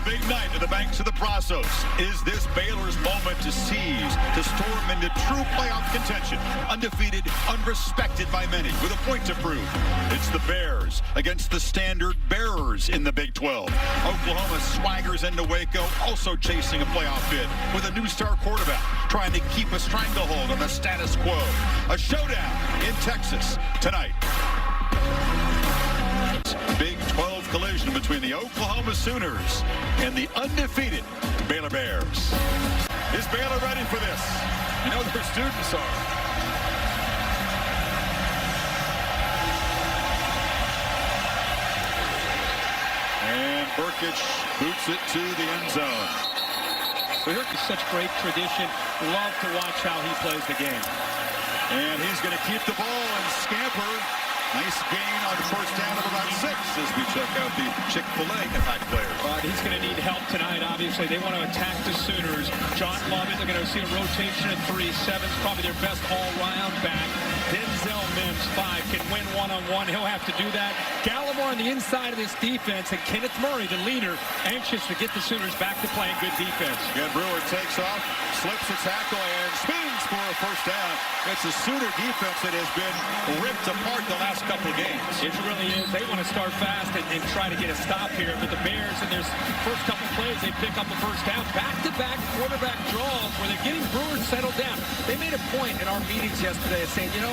big night at the banks of the Brazos. Is this Baylor's moment to seize, to storm into true playoff contention? Undefeated, unrespected by many, with a point to prove. It's the Bears against the standard bearers in the Big 12. Oklahoma swaggers into Waco, also chasing a playoff bid with a new star quarterback, trying to keep a stranglehold on the status quo. A showdown in Texas tonight. Big 12 collision between the Oklahoma Sooners and the undefeated Baylor Bears. Is Baylor ready for this? You know their students are. And Brkic boots it to the end zone. It's such great tradition. Love to watch how he plays the game. And he's going to keep the ball and scamper. Nice gain on first down of about 6 as we check out the Chick-fil-A impact players. He's going to need help tonight, obviously. They want to attack the Sooners. John Lovett, they're going to see a rotation at 3. 7's probably their best all-round back. Denzel Mims, 5, can win one-on-one. He'll have to do that. Gallimore on the inside of this defense, and Kenneth Murray, the leader, anxious to get the Sooners back to playing good defense. Again, Brewer takes off, slips a tackle, and spins for a first down. It's a Sooner defense that has been ripped apart the last couple of games. It really is. They want to start fast and try to get a stop here, but the Bears in their first couple plays, they pick up a first down. Back-to-back quarterback draws where they're getting Brewer settled down. They made a point in our meetings yesterday of saying, you know,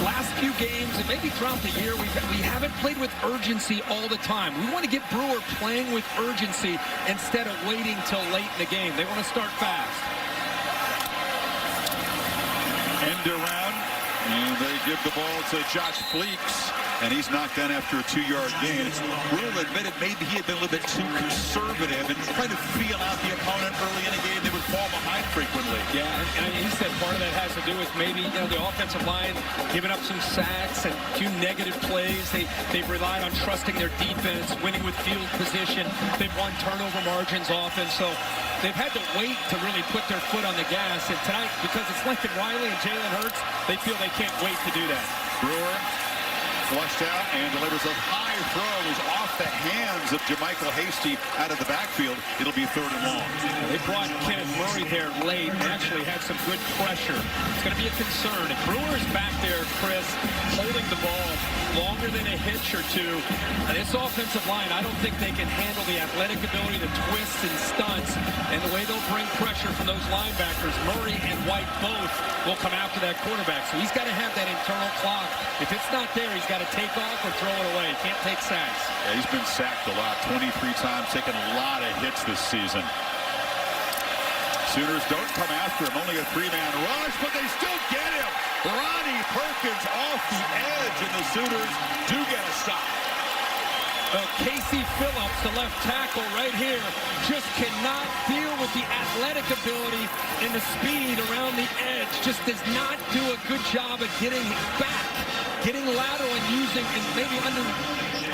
last few games and maybe throughout the year, we haven't played with urgency all the time. We want to get Brewer playing with urgency instead of waiting till late in the game. They want to start fast. End around, and they give the ball to Josh Fleeks, and he's knocked down after a 2-yard gain. Brewer admitted maybe he had been a little bit too conservative and trying to feel out the opponent early in the game. They would fall behind frequently. Yeah, and he said part of that has to do with maybe, you know, the offensive line giving up some sacks and a few negative plays. They've relied on trusting their defense, winning with field position. They've won turnover margins often, so they've had to wait to really put their foot on the gas. And tonight, because it's Lincoln Riley and Jalen Hurts, they feel they can't wait to do that. Brewer flushed out and delivers a high throw. Is off the hands of JaMychal Hasty out of the backfield. It'll be 3rd and long. They brought Kenneth Murray there late and actually had some good pressure. It's going to be a concern. If Brewer's back there, Chris, holding the ball longer than a hitch or two, this offensive line, I don't think they can handle the athletic ability, the twists and stunts, and the way they'll bring pressure from those linebackers. Murray and White both will come after that quarterback. So he's got to have that internal clock. If it's not there, he's got to take off or throw it away. He can't take sacks. Yeah, he's been sacked a lot, 23 times, taken a lot of hits this season. Sooners don't come after him, only a 3-man rush, but they still get him. Ronnie Perkins off the edge, and the Sooners do get a stop. Well, Casey Phillips, the left tackle right here, just cannot deal with the athletic ability and the speed around the edge. Just does not do a good job of getting back, getting lateral and using, and maybe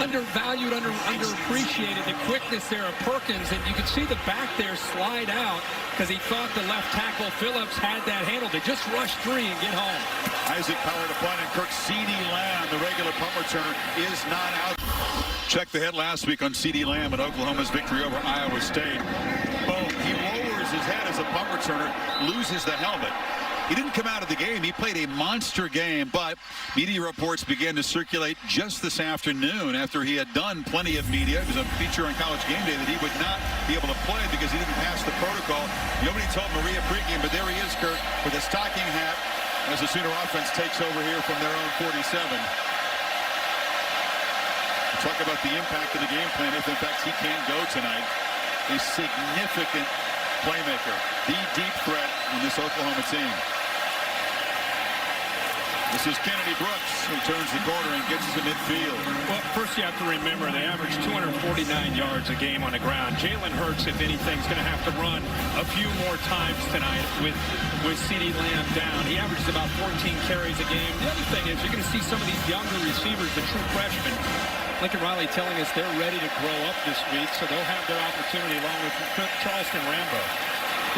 undervalued, underappreciated the quickness there of Perkins. And you can see the back there slide out because he thought the left tackle Phillips had that handled. They just rush 3 and get home. Isaac Power to punt, and Kirk CeeDee Lamb, the regular punt returner, is not out. Check the head last week on CeeDee Lamb and Oklahoma's victory over Iowa State. Boom, he lowers his head as a punt returner, loses the helmet. He didn't come out of the game. He played a monster game, but media reports began to circulate just this afternoon after he had done plenty of media. It was a feature on College Game Day that he would not be able to play because he didn't pass the protocol. Nobody told Maria pregame, but there he is, Kurt, with a stocking hat as the Sooner offense takes over here from their own 47. Talk about the impact of the game plan if, in fact, he can't go tonight. A significant playmaker, the deep threat on this Oklahoma team. This is Kennedy Brooks, who turns the corner and gets to midfield. Well, first you have to remember they average 249 yards a game on the ground. Jalen Hurts, if anything, is going to have to run a few more times tonight with CeeDee Lamb down. He averages about 14 carries a game. The other thing is you're going to see some of these younger receivers, the true freshmen, Lincoln Riley telling us they're ready to grow up this week, so they'll have their opportunity along with Charleston Rambo.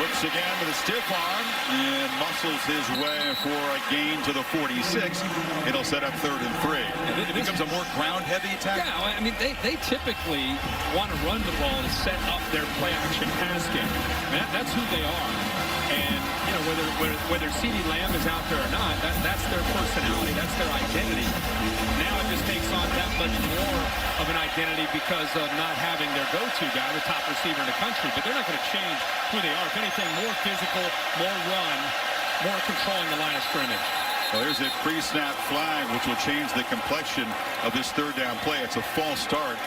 Brooks again with a stiff arm and muscles his way for a gain to the 46. It'll set up 3rd and 3. It becomes a more ground-heavy attack. Yeah, I mean, they typically want to run the ball and set up their play-action pass game. That's who they are. And, you know, whether CeeDee Lamb is out there or not, that's their personality, that's their identity. Now it just takes on that much more of an identity because of not having their go-to guy, the top receiver in the country. But they're not going to change who they are. If anything, more physical, more run, more controlling the line of scrimmage. Well, there's a pre-snap flag, which will change the complexion of this 3rd down play. It's a false start.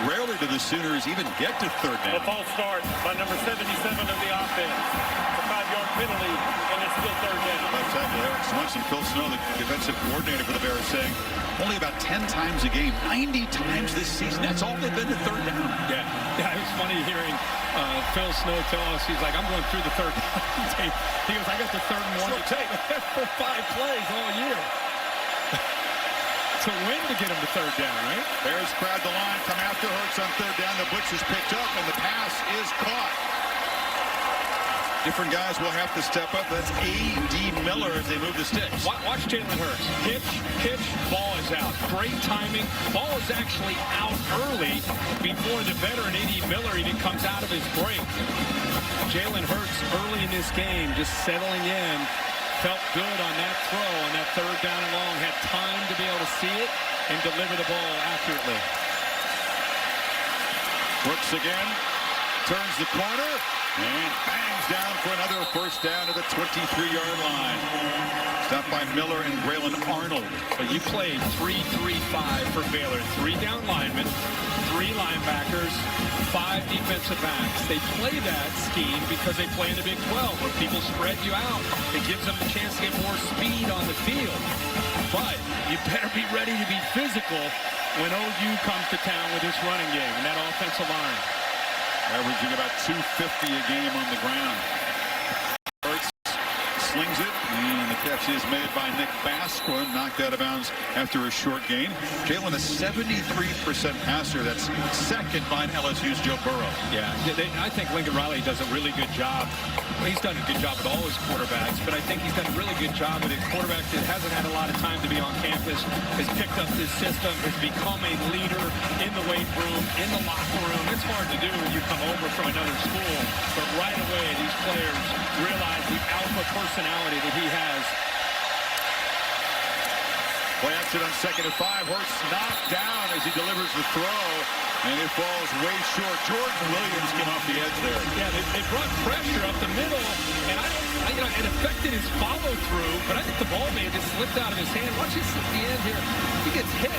Rarely do the Sooners even get to 3rd down. A false start by number 77 of the offense. A 5-yard penalty, and it's still 3rd down. Left tackle Eric Swenson, Phil Snow, the defensive coordinator for the Bears, saying only about 10 times a game, 90 times this season. That's all they've been to 3rd down. Yeah, it was funny hearing Phil Snow tell us, he's like, I'm going through the 3rd down tape. He goes, I got the 3rd and 1 to take for 5 plays all year. To win to get him to 3rd down, right? Bears crowd the line, come after Hurts on 3rd down. The blitz is picked up, and the pass is caught. Different guys will have to step up. That's A.D. Miller as they move the sticks. Watch Jalen Hurts. Pitch, ball is out. Great timing. Ball is actually out early before the veteran A.D. Miller even comes out of his break. Jalen Hurts early in this game just settling in. Felt good on that throw, on that 3rd down and long. Had time to be able to see it and deliver the ball accurately. Brooks again. Turns the corner and bangs down for another 1st down to the 23-yard line. Stopped by Miller and Braylon Arnold. But you played 3-3-5 for Baylor. 3 down linemen, 3 linebackers, 5 defensive backs. They play that scheme because they play in the Big 12 where people spread you out. It gives them a chance to get more speed on the field. But you better be ready to be physical when OU comes to town with this running game and that offensive line. Averaging about 250 a game on the ground. Hurts slings it, and the catch is made by Nick Basquin, knocked out of bounds after a short gain. Jalen, a 73% passer. That's 2nd behind LSU's Joe Burrow. Yeah, I think Lincoln Riley does a really good job. Well, he's done a good job with all his quarterbacks, but I think he's done a really good job with a quarterback that hasn't had a lot of time to be on campus, has picked up this system, has become a leader in the weight room, in the locker room. It's hard to do when you come over from another school, but right away these players realize the alpha personality that he has. Play action on 2nd and 5. Hurts knocked down as he delivers the throw, and it falls way short. Jordan Williams came off the edge there. Yeah, they brought pressure up the middle, and it affected his follow-through, but I think the ball may have just slipped out of his hand. Watch this at the end here. He gets hit.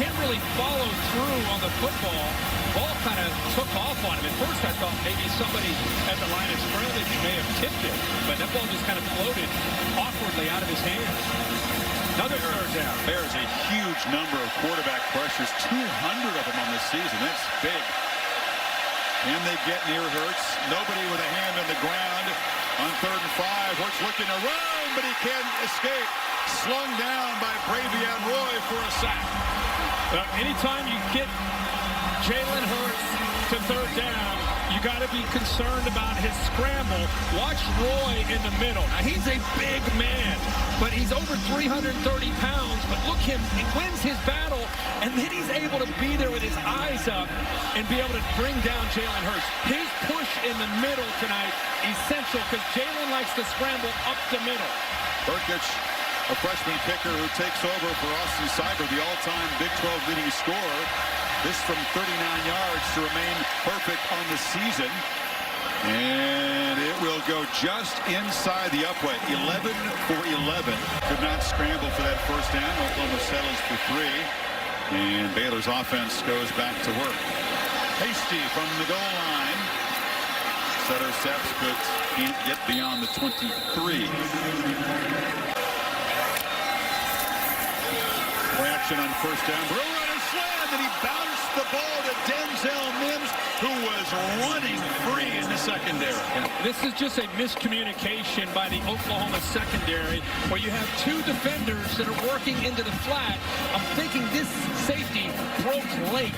Can't really follow through on the football. Ball kind of took off on him. At first, I thought maybe somebody at the line of scrimmage may have tipped it, but that ball just kind of floated awkwardly out of his hands. Another 3rd down. There's a huge number of quarterback pressures, 200 of them on this season. That's big. Can they get near Hurts? Nobody with a hand on the ground on 3rd and 5. Hurts looking to run, but he can't escape. Slung down by Bravion Roy for a sack. Anytime you get Jalen Hurts to 3rd down, you got to be concerned about his scramble. Watch Roy in the middle. Now, he's a big man, but he's over 330 pounds. But look him, he wins his battle, and then he's able to be there with his eyes up and be able to bring down Jalen Hurts. His push in the middle tonight, essential, because Jalen likes to scramble up the middle. Brkic, a freshman kicker who takes over for Austin Cyber, the all-time Big 12 leading scorer. This from 39 yards to remain perfect on the season. And it will go just inside the upright. 11 for 11. Could not scramble for that 1st down. Oklahoma settles for 3. And Baylor's offense goes back to work. Hasty from the goal line. Setter steps, but can't get beyond the 23. Play action on 1st down. Brewer on a slam, and he bounced the ball to Denzel Mims, who was running free in the secondary. This is just a miscommunication by the Oklahoma secondary, where you have two defenders that are working into the flat. I'm thinking this safety broke late,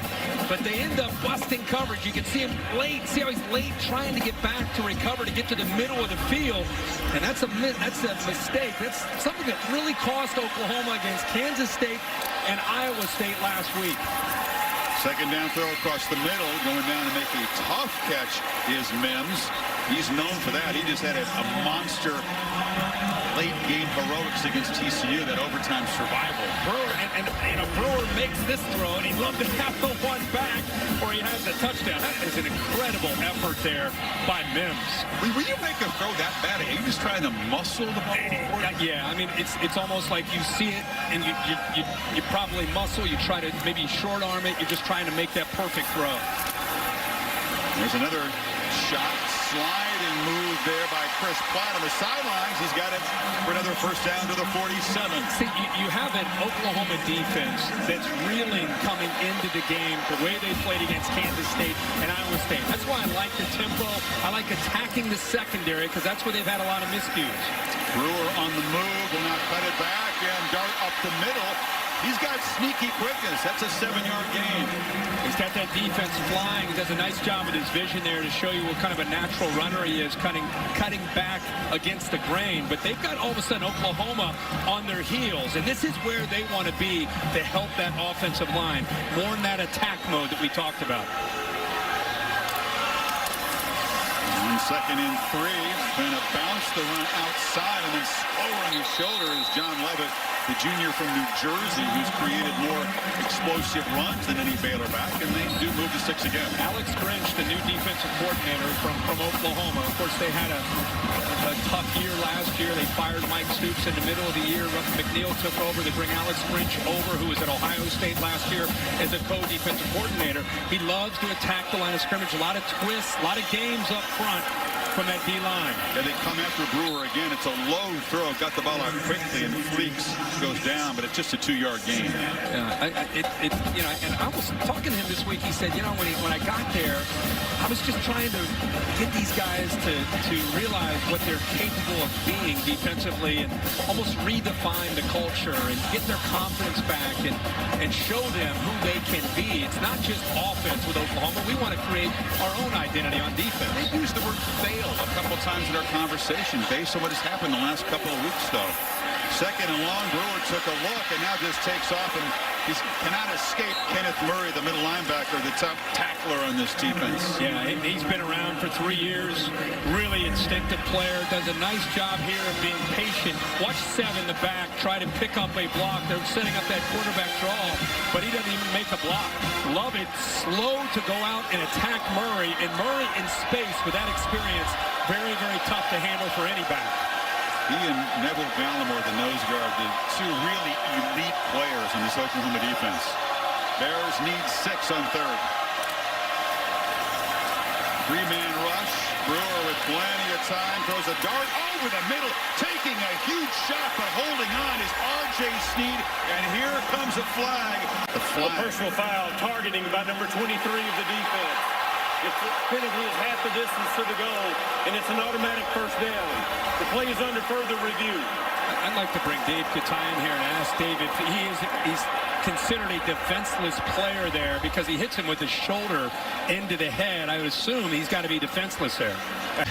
but they end up busting coverage. You can see him late. See how he's late trying to get back to recover to get to the middle of the field, and that's a mistake. That's something that really cost Oklahoma against Kansas State and Iowa State last week. Second down throw across the middle, going down to make a tough catch is Mims. He's known for that. He just had a monster late game heroics against TCU, that overtime survival. Brewer, and Brewer makes this throw, and he'd love to have the one back where he has the touchdown. That is an incredible effort there by Mims. Will you make a throw that bad? Are you just trying to muscle the ball? Yeah, I mean, it's almost like you see it, and you probably muscle. You try to maybe short arm it. You're just trying to make that perfect throw. There's another shot. Sliding move there by Chris Platt on the sidelines. He's got it for another first down to the 47. See, you have an Oklahoma defense that's reeling coming into the game the way they played against Kansas State and Iowa State. That's why I like the tempo. I like attacking the secondary, because that's where they've had a lot of miscues. Brewer on the move, will not cut it back, and dart up the middle. He's got sneaky quickness. That's a 7-yard gain. He's got that defense flying. He does a nice job with his vision there to show you what kind of a natural runner he is, cutting back against the grain. But they've got all of a sudden Oklahoma on their heels, and this is where they want to be to help that offensive line. More in that attack mode that we talked about. 1 second and 3. Going to bounce the run outside, and then lowering his shoulder is John Levitt, the junior from New Jersey, who's created more explosive runs than any Baylor back, and they do move to 6 again. Alex Grinch, the new defensive coordinator from Oklahoma. Of course, they had a tough year last year. They fired Mike Stoops in the middle of the year. McNeil took over. They bring Alex Grinch over, who was at Ohio State last year as a co-defensive coordinator. He loves to attack the line of scrimmage. A lot of twists, a lot of games up front from that D-line. Yeah, they come after Brewer again. It's a low throw. Got the ball out quickly, and Fleeks goes down, but it's just a 2-yard gain. And I was talking to him this week. He said, when I got there, I was just trying to get these guys to realize what they're capable of being defensively, and almost redefine the culture and get their confidence back and show them who they can be. It's not just offense with Oklahoma. We want to create our own identity on defense. They used the word fail a couple times in our conversation based on what has happened the last couple of weeks, though. Second and long, Brewer took a look and now just takes off, and he cannot escape Kenneth Murray, the middle linebacker, the top tackler on this defense. Yeah, he's been around for 3 years. Really instinctive player. Does a nice job here of being patient. Watch 7 in the back try to pick up a block. They're setting up that quarterback draw, but he doesn't even make a block. Love it. Slow to go out and attack Murray, and Murray in space with that experience. Very, very tough to handle for any back. He and Neville Gallimore, the nose guard, the 2 really elite players in this Oklahoma defense. Bears need 6 on 3rd. 3-man rush. Brewer with plenty of time, throws a dart over the middle, taking a huge shot, but holding on is R.J. Sneed, and here comes a flag. The flag. A personal foul, targeting by number 23 of the defense. Its penalty is half the distance to the goal, and it's an automatic first down. The play is under further review. I'd like to bring Dave Katay in here and ask Dave if he's considered a defenseless player there, because he hits him with his shoulder into the head. I would assume he's got to be defenseless there.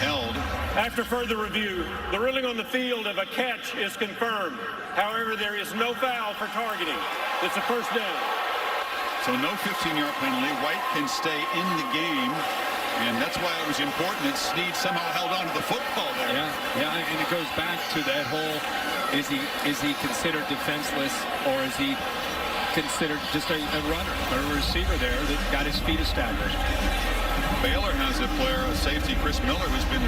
Held. After further review, the ruling on the field of a catch is confirmed. However, there is no foul for targeting. It's a first down. So no 15-yard penalty. White can stay in the game, and that's why it was important that Sneed somehow held on to the football there. Yeah, and it goes back to that whole, is he considered defenseless, or is he considered just a runner, or a receiver there that got his feet established? Baylor has a player, a safety, Chris Miller, who's been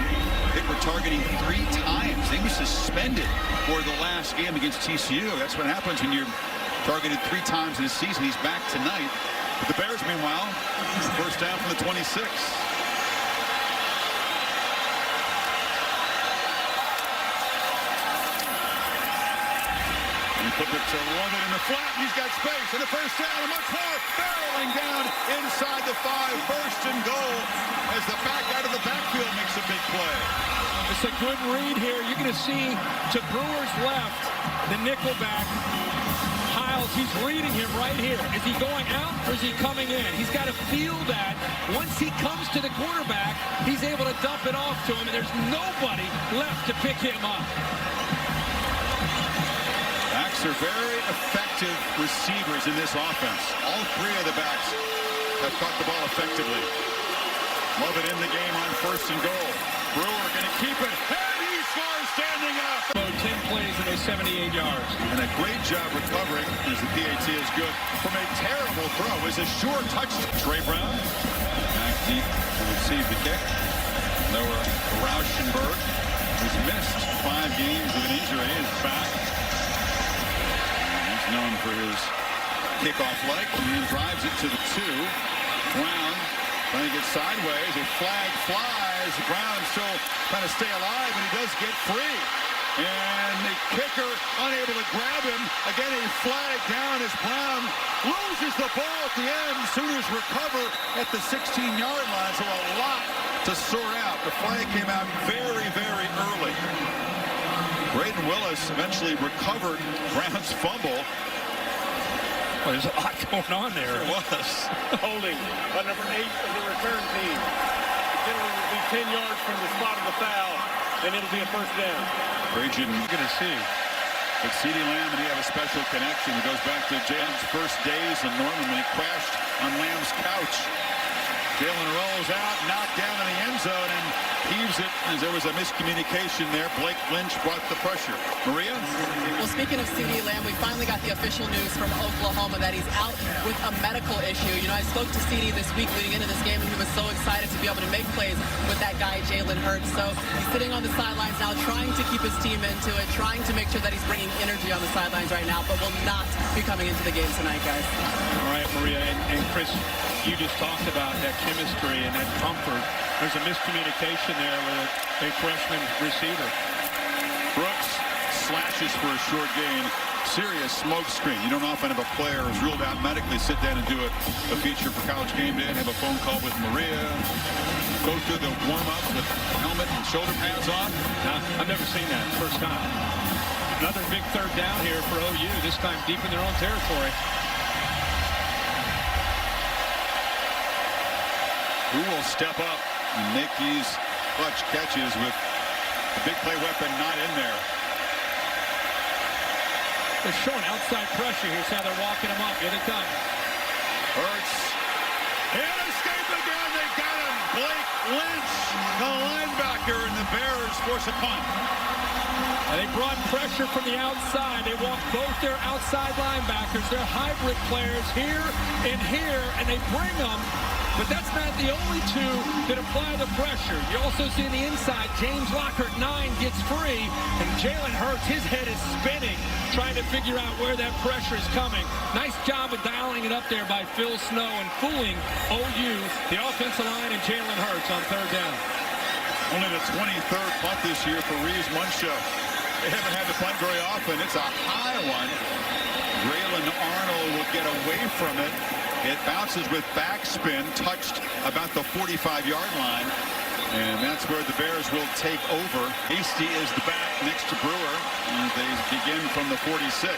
hit with targeting 3 times. He was suspended for the last game against TCU. That's what happens when you're targeted 3 times in a season. He's back tonight. But the Bears, meanwhile, first down from the 26. He put it to Lovett in the flat. He's got space. And the first down. And much more. Barreling down inside the 5. First and goal as the back out of the backfield makes a big play. It's a good read here. You're going to see to Brewer's left, the nickelback. Hiles, he's reading him right here. Is he going out or is he coming in? He's got to feel that. Once he comes to the quarterback, he's able to dump it off to him, and there's nobody left to pick him up. Backs are very effective receivers in this offense. All 3 of the backs have caught the ball effectively. Lovett in the game on first and goal. Brewer going to keep it. And he scores standing up. 10 plays and those 78 yards. And a great job recovering as the PAT is good. From a terrible throw is a sure touchdown. Trey Brown back deep to receive the kick. Noah Rauschenberg, who's missed 5 games with an injury, is back. He's known for his kickoff leg. And drives it to the 2. Brown trying to get sideways. A flag flies. Brown still trying to stay alive, and he does get free. And the kicker unable to grab him. Again, a flag down as Brown loses the ball at the end. Sooners recover at the 16-yard line, so a lot to sort out. The flag came out very, very early. Braden Willis eventually recovered Brown's fumble. Well, there's a lot going on there. There was. Holding by number 8 of the return team. The penalty will be 10 yards from the spot of the foul, and it'll be a first down. Region, you're going to see. But CeeDee Lamb and he have a special connection. It goes back to Jalen's first days in Norman when he crashed on Lamb's couch. Jalen rolls out, knocked down in the end zone, and heaves it as there was a miscommunication there. Blake Lynch brought the pressure. Maria? Well, speaking of CeeDee Lamb, we finally got the official news from Oklahoma that he's out with a medical issue. You know, I spoke to CeeDee this week leading into this game, and he was so excited to be able to make plays with that guy, Jalen Hurts. So he's sitting on the sidelines now, trying to keep his team into it, trying to make sure that he's bringing energy on the sidelines right now, but will not be coming into the game tonight, guys. All right, Maria, and Chris, you just talked about that chemistry and that comfort. There's a miscommunication there with a freshman receiver. Brooks slashes for a short gain. Serious smoke screen. You don't often have a player who's ruled out medically sit down and do a feature for College Game Day and have a phone call with Maria. Go through the warm-up with helmet and shoulder pads on. I've never seen that. First time. Another big third down here for OU, this time deep in their own territory. Who will step up and make these clutch catches with the big play weapon not in there? They're showing outside pressure. Here's how they're walking him up. Here they come. Hurts. And escape again. They got him. Blake Lynch, the linebacker, and the Bears force a punt. And they brought pressure from the outside. They walk both their outside linebackers. They're hybrid players here, and they bring them. But that's not the only 2 that apply the pressure. You also see on the inside, James Lockhart, 9, gets free. And Jalen Hurts, his head is spinning, trying to figure out where that pressure is coming. Nice job of dialing it up there by Phil Snow and fooling OU, the offensive line, and Jalen Hurts on third down. Only the 23rd punt this year for Reeves Muncho. They haven't had the punt very often. It's a high one. Braylon Arnold will get away from it. It bounces with backspin, touched about the 45-yard line. And that's where the Bears will take over. Hasty is the back next to Brewer. And they begin from the 46.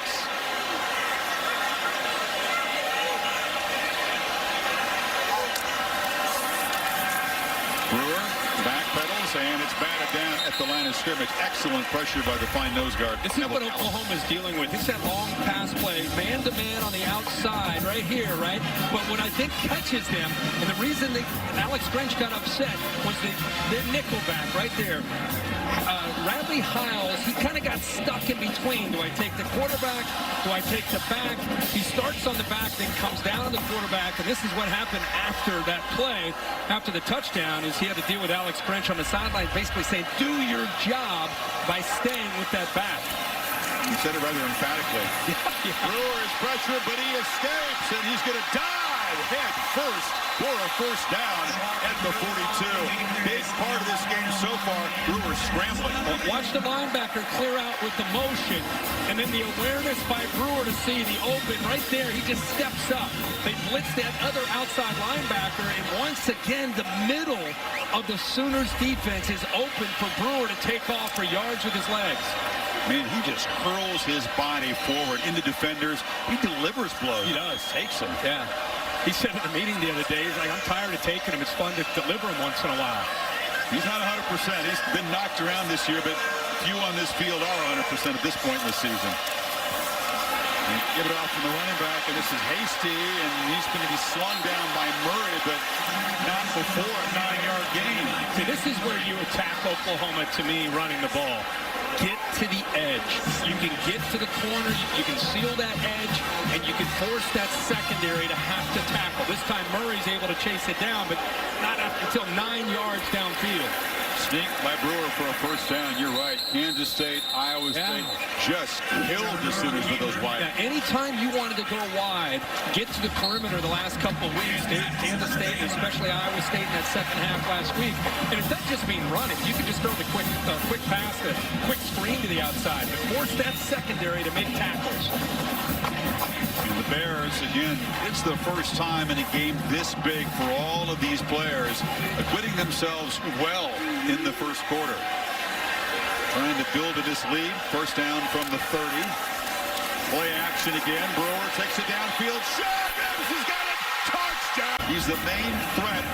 Brewer backpedals, and it's batted down at the line of scrimmage. Excellent pressure by the fine nose guard. This is what Oklahoma's dealing with. It's that long pass play, man-to-man on the outside right here, right? But what I think catches them, and the reason Alex Grinch got upset was their nickelback right there. Radley Hiles, he kind of got stuck in between. Do I take the quarterback? Do I take the back? He starts on the back, then comes down on the quarterback, and this is what happened after that play, after the touchdown, is he had to deal with Alex Grinch on the sideline, basically saying, do your job by staying with that back. He said it rather emphatically. Yeah. Brewer is pressured, but he escapes, and he's going to dive head first for a first down at the 42. Big part of this game so far, Brewer scrambling. Watch the linebacker clear out with the motion, and then the awareness by Brewer to see the open right there. He just steps up. They blitz that other outside linebacker, and once again, the middle of the Sooners defense is open for Brewer to take off for yards with his legs. Man, he just hurls his body forward into defenders. He delivers blows. He does. Takes them. Yeah. He said in a meeting the other day, he's like, I'm tired of taking him. It's fun to deliver him once in a while. He's not 100%. He's been knocked around this year, but few on this field are 100% at this point in the season. And give it off from the running back, and this is Hasty, and he's going to be slung down by Murray, but not before a 9-yard gain. See, this is where you attack Oklahoma, to me, running the ball. Get to the edge. You can get to the corner, you can seal that edge, and you can force that secondary to have to tackle. This time Murray's able to chase it down, but not until 9 yards downfield. Sneak by Brewer for a first down. You're right. Kansas State, Iowa State just killed the Sooners with those wide. Yeah, anytime you wanted to go wide, get to the perimeter the last couple of weeks, Kansas State, and especially Iowa State in that second half last week. And it doesn't just mean running. You can just throw the quick pass, the quick screen to the outside, but force that secondary to make tackles. And the Bears, again, it's the first time in a game this big for all of these players, acquitting themselves well in the first quarter. Trying to build to this lead. First down from the 30. Play action again. Brewer takes it downfield. Shotguns! He's got it! Touchdown! He's the main threat.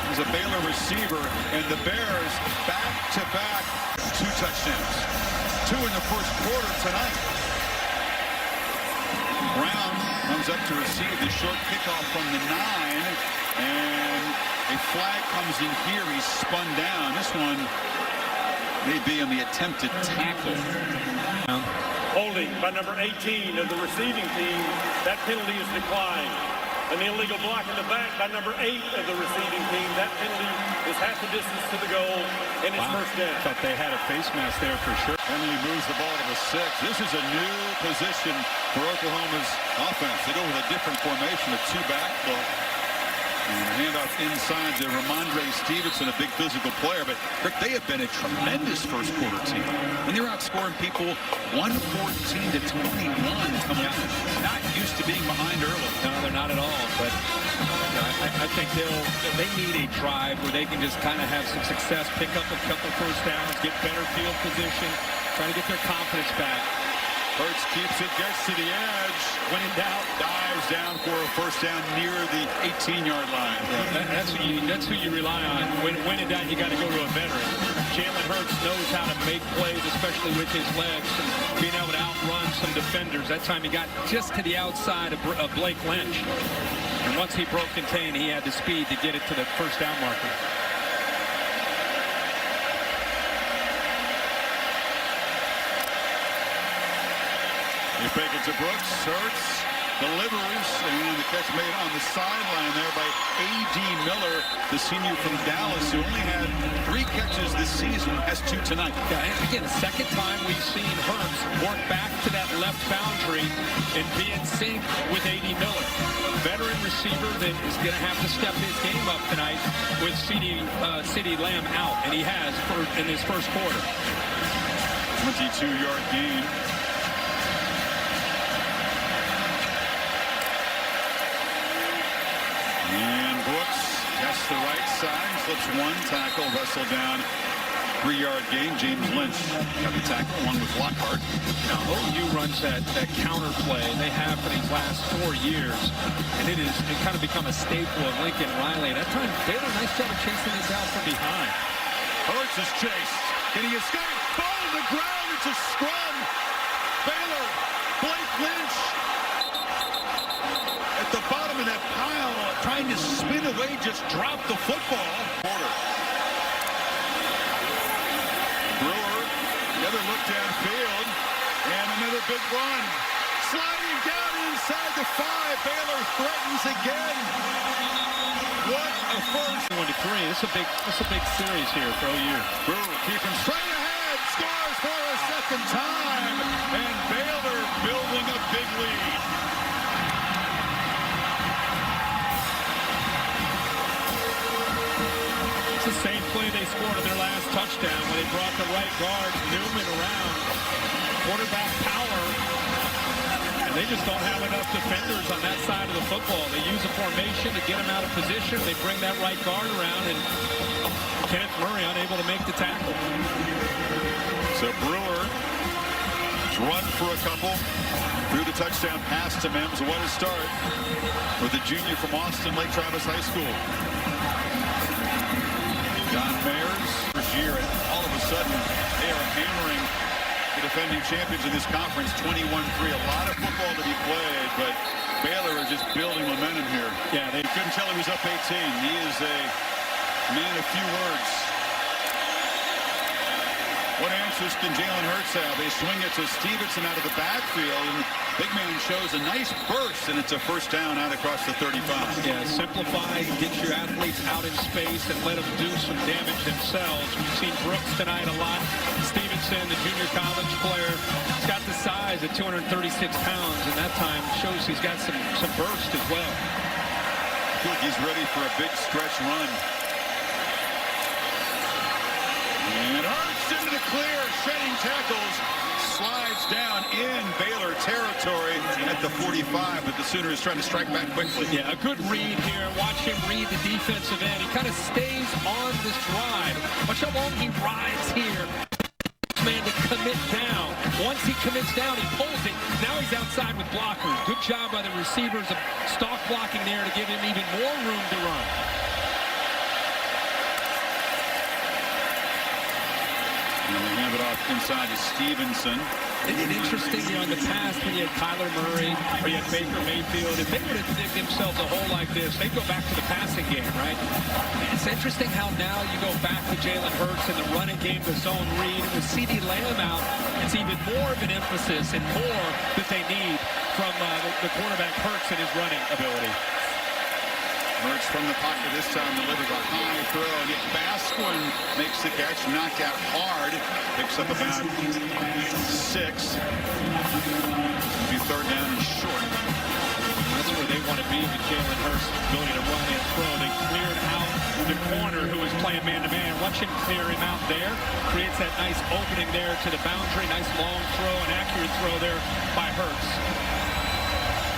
He's a Baylor receiver. And the Bears back-to-back 2 touchdowns. 2 in the first quarter tonight. Brown comes up to receive the short kickoff from the 9. And a flag comes in here. He's spun down. This one may be on the attempted tackle. Holding by number 18 of the receiving team. That penalty is declined. An illegal block in the back by number 8 of the receiving team. That penalty is half the distance to the goal, and it's first down. Thought they had a face mask there for sure. Henley moves the ball to the 6. This is a new position for Oklahoma's offense. They go with a different formation, a 2-back look. And handoff inside to Ramondre Stevenson, a big physical player. But, Rick, they have been a tremendous first quarter team. When they're outscoring people 114 to 21 coming out. Not used to being behind early. No, they're not at all. But I think they need a drive where they can just kind of have some success, pick up a couple first downs, get better field position, try to get their confidence back. Hurts keeps it, gets to the edge. When in doubt, dives down for a first down near the 18-yard line. Yeah, that's who you rely on. When in doubt, you got to go to a veteran. Jalen Hurts knows how to make plays, especially with his legs, and being able to outrun some defenders. That time he got just to the outside of Blake Lynch. And once he broke contain, he had the speed to get it to the first down marker. You fake it to Brooks. Hurts delivers, and the catch made on the sideline there by A.D. Miller, the senior from Dallas, who only had 3 catches this season, has 2 tonight. Yeah, and again, the second time we've seen Hurts work back to that left boundary and be in sync with A.D. Miller. A veteran receiver that is going to have to step his game up tonight with CeeDee Lamb out, and he has in his first quarter. 22-yard gain. And Brooks tests the right side, slips 1 tackle, wrestled down, 3-yard gain. James Lynch got the tackle, one with Lockhart. Now, OU runs that counter play they have for these last 4 years, and it kind of become a staple of Lincoln Riley. And that time, Baylor, nice job of chasing this out from behind. Hurts is chased. Can he escape? Ball on the ground. It's a scrum. Baylor, Blake Lynch at the bottom of that pile, trying to spin away, just drop the football. Brewer, the other look downfield, and another big run. Sliding down inside the 5. Baylor threatens again. What a first. 1-3. This is a big series here for OU. Brewer keeping straight ahead, scores for a second time, and Baylor building a big lead. they scored on their last touchdown when they brought the right guard, Newman, around. Quarterback power. And they just don't have enough defenders on that side of the football. They use a formation to get him out of position. They bring that right guard around, and Kenneth Murray unable to make the tackle. So Brewer run for a couple. Threw the touchdown pass to Mims. What a start with the junior from Austin Lake Travis High School. John Mayers, first year, and all of a sudden they are hammering the defending champions in this conference, 21-3. A lot of football to be played, but Baylor is just building momentum here. Yeah, they couldn't tell he was up 18. He is a man of few words. What answers can Jalen Hurts have? They swing it to Stevenson out of the backfield, and big man shows a nice burst, and it's a first down out across the 35. Yeah, simplify, get your athletes out in space and let them do some damage themselves. We've seen Brooks tonight a lot. Stevenson, the junior college player, he's got the size at 236 pounds, and that time shows he's got some burst as well. I feel like he's ready for a big stretch run. And Hurts into the clear, shedding tackles, slides down in Baylor territory at the 45, but the Sooners trying to strike back quickly. Yeah, a good read here. Watch him read the defensive end. He kind of stays on this drive. Watch how long he rides here. Man to commit down. Once he commits down, he pulls it. Now he's outside with blockers. Good job by the receivers of stalk blocking there to give him even more room to run. And they hand it off inside to Stevenson. Isn't it interesting, you know, in the past when you had Kyler Murray or you had Baker Mayfield, if they would have digged themselves a hole like this, they'd go back to the passing game, right? It's interesting how now you go back to Jalen Hurts in the running game, the zone read. With CeeDee Lamb out, it's even more of an emphasis and more that they need from the quarterback Hurts and his running ability. Hurts from the pocket this time delivers a high throw, and yet Basquin makes the catch, knocked out hard, picks up about 6. It'll be third down and short. That's where they want to be with Jalen Hurts' ability to run and throw. They cleared out the corner who was playing man-to-man. Watch him clear him out there. Creates that nice opening there to the boundary. Nice long throw, an accurate throw there by Hurts.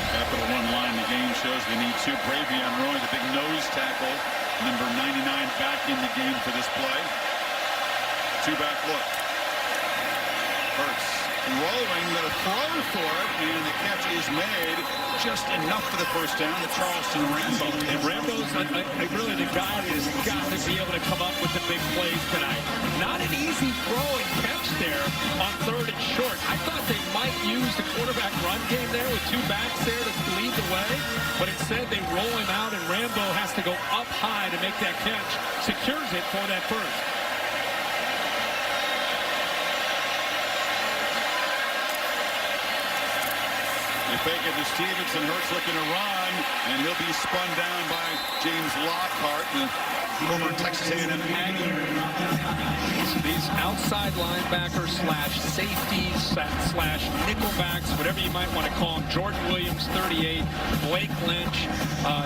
Capital One line in the game shows they need 2. Bravion Roy, the big nose tackle, number 99 back in the game for this play. 2-back look. Hurts rolling, going to throw for it, and the catch is made. Just enough for the first down to Charleston Rambo. And Rambo's really the guy that has got to be able to come up with the big plays tonight. Not an easy throw and catch there on third and short. I thought they might use the quarterback run game there with 2 backs there to lead the way, but instead they roll him out, and Rambo has to go up high to make that catch. Secures it for that first. They fake it to Stevenson. Hurts looking to run, and he'll be spun down by James Lockhart, the former Texas A&M Aggie. So these outside linebackers slash safeties slash nickelbacks, whatever you might want to call them. Jordan Williams, 38. Blake Lynch.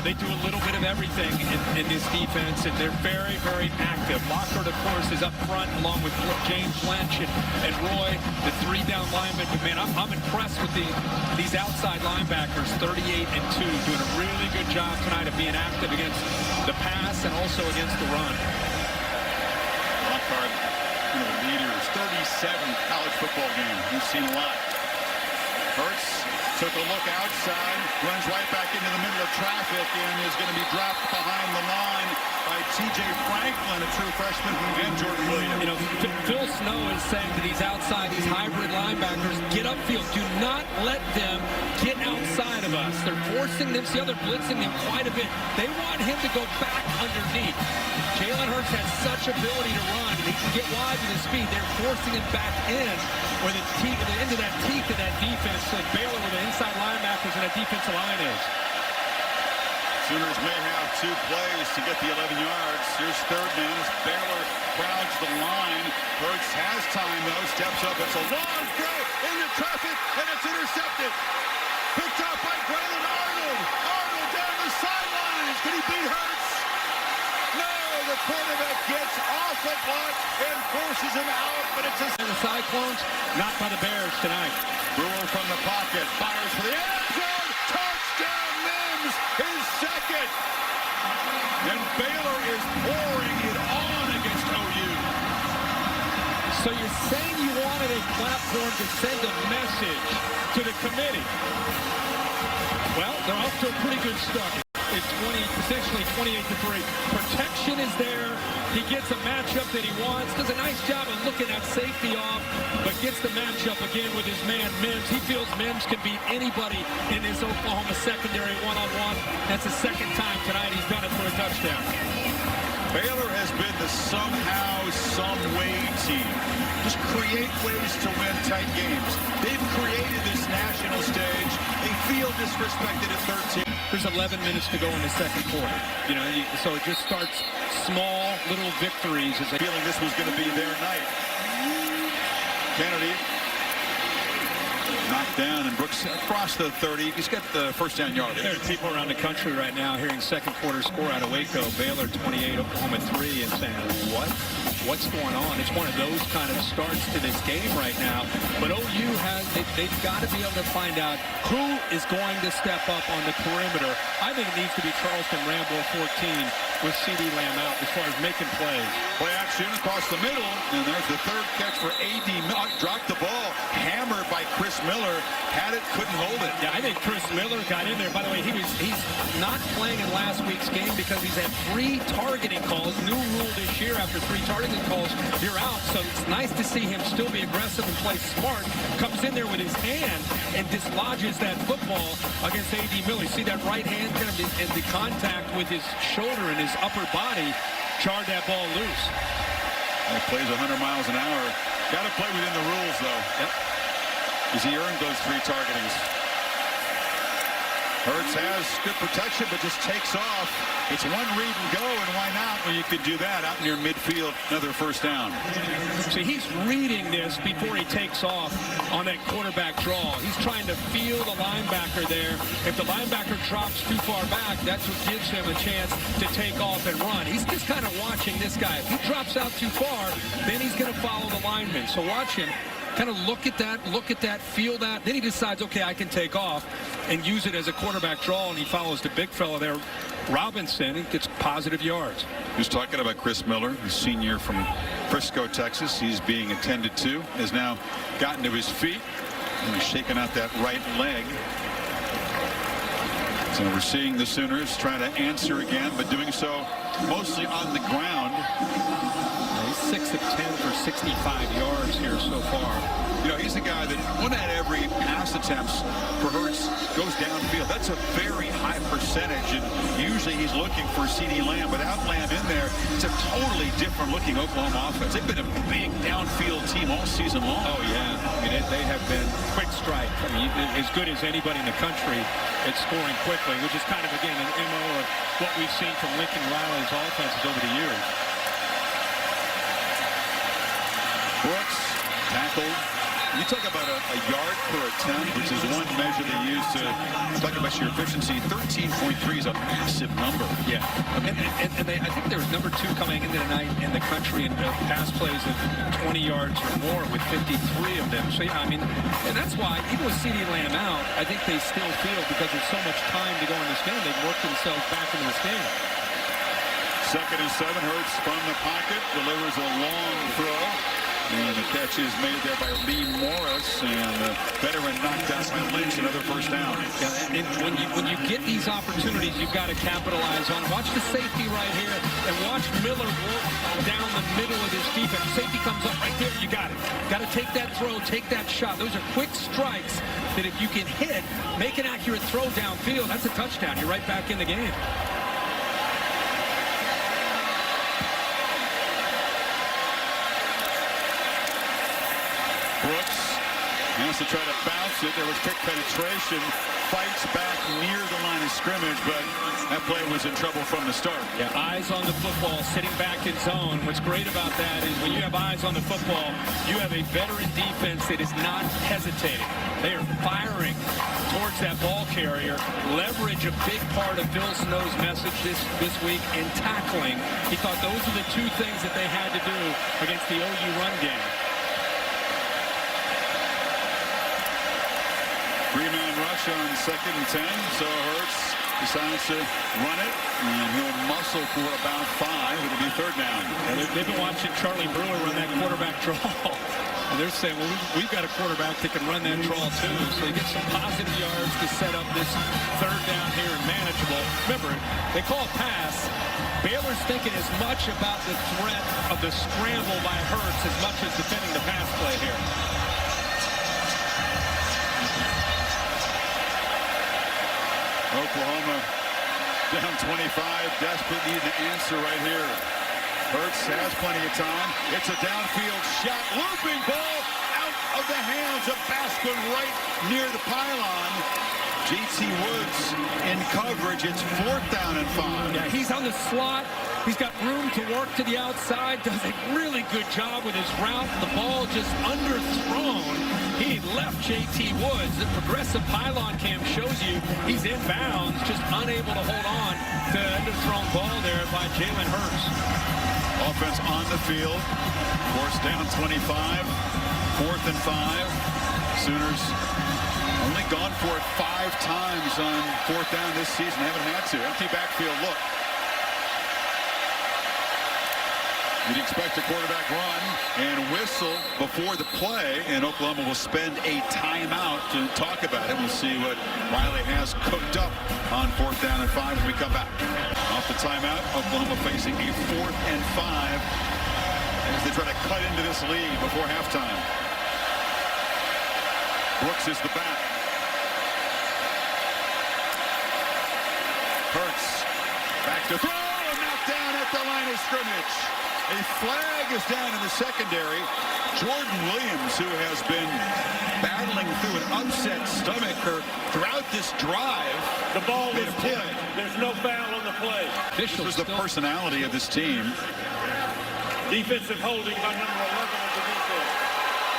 They do a little bit of everything in this defense, and they're very, very active. Lockhart, of course, is up front along with James Lynch and Roy, the 3 down linemen. But, man, I'm impressed with these outside linebackers, 38 and 2, doing a really good job tonight of being active against the pass and also against the run. Lockhart, one of the leaders, 37 college football game. He's seen a lot. Hurts took a look outside, runs right back into the middle of traffic, and is going to be dropped behind the line by T.J. Franklin, a true freshman, and Jordan Williams. You know, Phil Snow is saying to these outside, these hybrid linebackers, get upfield. Do not let them get outside of us. They're forcing them. See how they're blitzing them quite a bit. They want him to go back underneath. Jalen Hurts has such ability to run, and he can get wide with his speed. They're forcing him back in where the end of that teeth of that defense, like Baylor with the inside linebackers and that defensive line is. Sooners may have 2 plays to get the 11 yards. Here's third down as Baylor crowds the line. Hurts has time, though. Steps up. It's a long throw into traffic, and it's intercepted. Picked up by Braylon Arnold. Arnold down the sidelines. Can he beat Hurts? No! the quarterback gets off the block and forces him out, but it's And the Cyclones, not by the Bears tonight. Brewer from the pocket, fires for the end zone. Touchdown, Mims, his second. And Baylor is pouring it on against OU. So you're saying you wanted a platform to send a message to the committee. Well, they're off to a pretty good start. It's potentially 28-3. Protection is there. He gets a matchup that he wants. Does a nice job of looking at safety off, but gets the matchup again with his man, Mims. He feels Mims can beat anybody in this Oklahoma secondary one-on-one. That's the second time tonight he's done it for a touchdown. Baylor has been the somehow, some-way team. Just create ways to win tight games. They've created this national stage. They feel disrespected at 13. There's 11 minutes to go in the second quarter. You know, so it just starts small, little victories. As they Feeling this was going to be their night. Kennedy knocked down, and Brooks across the 30. He's got the first down yard. There are people around the country right now hearing second quarter score out of Waco, Baylor 28, Oklahoma 3, and saying, what? What's going on? It's one of those kind of starts to this game right now. But OU they've got to be able to find out who is going to step up on the perimeter. I think it needs to be Charleston Rambo 14 with C.D. Lamb out as far as making plays. Play action across the middle, and there's the third catch for A.D. Miller. Dropped the ball, hammered by Chris Miller. Had it, couldn't hold it. Yeah, I think Chris Miller got in there. By the way, he's not playing in last week's game because he's had 3 targeting calls. New rule this year, after 3 targeting calls, you're out. So it's nice to see him still be aggressive and play smart. Comes in there with his hand and dislodges that football against A.D. Miller. You see that right hand kind of in the contact with his shoulder and his upper body, jarred that ball loose. And he plays 100 miles an hour. Got to play within the rules, though. Yep. Because he earned those 3 targetings. Hurts has good protection, but just takes off. It's one read and go, and why not? Well, you could do that out near midfield, another first down. See, he's reading this before he takes off on that quarterback draw. He's trying to feel the linebacker there. If the linebacker drops too far back, that's what gives him a chance to take off and run. He's just kind of watching this guy. If he drops out too far, then he's going to follow the lineman. So watch him. Kind of look at that, feel that. Then he decides, okay, I can take off and use it as a quarterback draw, and he follows the big fella there, Robinson, and gets positive yards. Just talking about Chris Miller, the senior from Frisco, Texas. He's being attended to, has now gotten to his feet, and he's shaking out that right leg. So we're seeing the Sooners trying to answer again, but doing so mostly on the ground. He's 6 of 10 for 65 yards here so far. You know, he's the guy that one out of every pass attempts for Hurts goes downfield. That's a very high percentage, and usually he's looking for C.D. Lamb. Without Lamb in there, it's a totally different looking Oklahoma offense. They've been a big downfield team all season long. Oh, yeah. I mean, they have been quick strike. I mean, as good as anybody in the country at scoring quickly, which is kind of, again, an MO of what we've seen from Lincoln Riley's offenses over the years. Brooks tackled. You talk about a yard per attempt, which is one measure they use to talk about your efficiency. 13.3 is a massive number. Yeah. And I think they're number 2 coming into tonight in the country in pass plays of 20 yards or more with 53 of them. So, yeah, I mean, and that's why, even with C.D. Lamb out, I think they still feel, because there's so much time to go in this game, they've worked themselves back into this game. 2nd and 7, Hurts from the pocket, delivers a long throw. And the catch is made there by Lee Morris, and the veteran knocked out by Lynch, another first down. Yeah, and when you get these opportunities, you've got to capitalize on. Watch the safety right here, and watch Miller work down the middle of his defense. Safety comes up right there, you got it. Got to take that throw, take that shot. Those are quick strikes that if you can hit, make an accurate throw downfield, that's a touchdown. You're right back in the game. Brooks has to try to bounce it. There was quick penetration. Fights back near the line of scrimmage, but that play was in trouble from the start. Yeah, eyes on the football, sitting back in zone. What's great about that is when you have eyes on the football, you have a veteran defense that is not hesitating. They are firing towards that ball carrier. Leverage, a big part of Phil Snow's message this week, and tackling. He thought those are the two things that they had to do against the OU run game. Three-man rush on 2nd and 10, so Hurts decides to run it, and he'll muscle for about 5. It'll be 3rd down. And they've been watching Charlie Brewer run that quarterback draw. And they're saying, well, we've got a quarterback that can run that draw too. So he gets some positive yards to set up this 3rd down here and manageable. Remember, they call it pass. Baylor's thinking as much about the threat of the scramble by Hurts as much as defending the pass play here. Oklahoma down 25, desperate, need an answer right here. Hurts has plenty of time. It's a downfield shot, looping ball out of the hands of Baskin right near the pylon. J.T. Woods in coverage. It's 4th down and 5. Yeah, he's on the slot. He's got room to work to the outside. Does a really good job with his route. The ball just underthrown. He left J.T. Woods. The progressive pylon cam shows you he's in bounds, just unable to hold on to the underthrown ball there by Jalen Hurts. Offense on the field. Force down 25. 4th and 5. Sooners only gone for it 5 times on 4th down this season. Haven't had to. Empty backfield look. You'd expect a quarterback run and whistle before the play, and Oklahoma will spend a timeout to talk about it. We'll see what Riley has cooked up on 4th down and 5 when we come back. Off the timeout, Oklahoma facing a 4th and 5 as they try to cut into this lead before halftime. Brooks is the back. Hurts back to throw and knocked down at the line of scrimmage. A flag is down in the secondary. Jordan Williams, who has been battling through an upset stomach throughout this drive. The ball was tipped. There's no foul on the play. This was the personality of this team. Defensive holding by number 11 of the defense.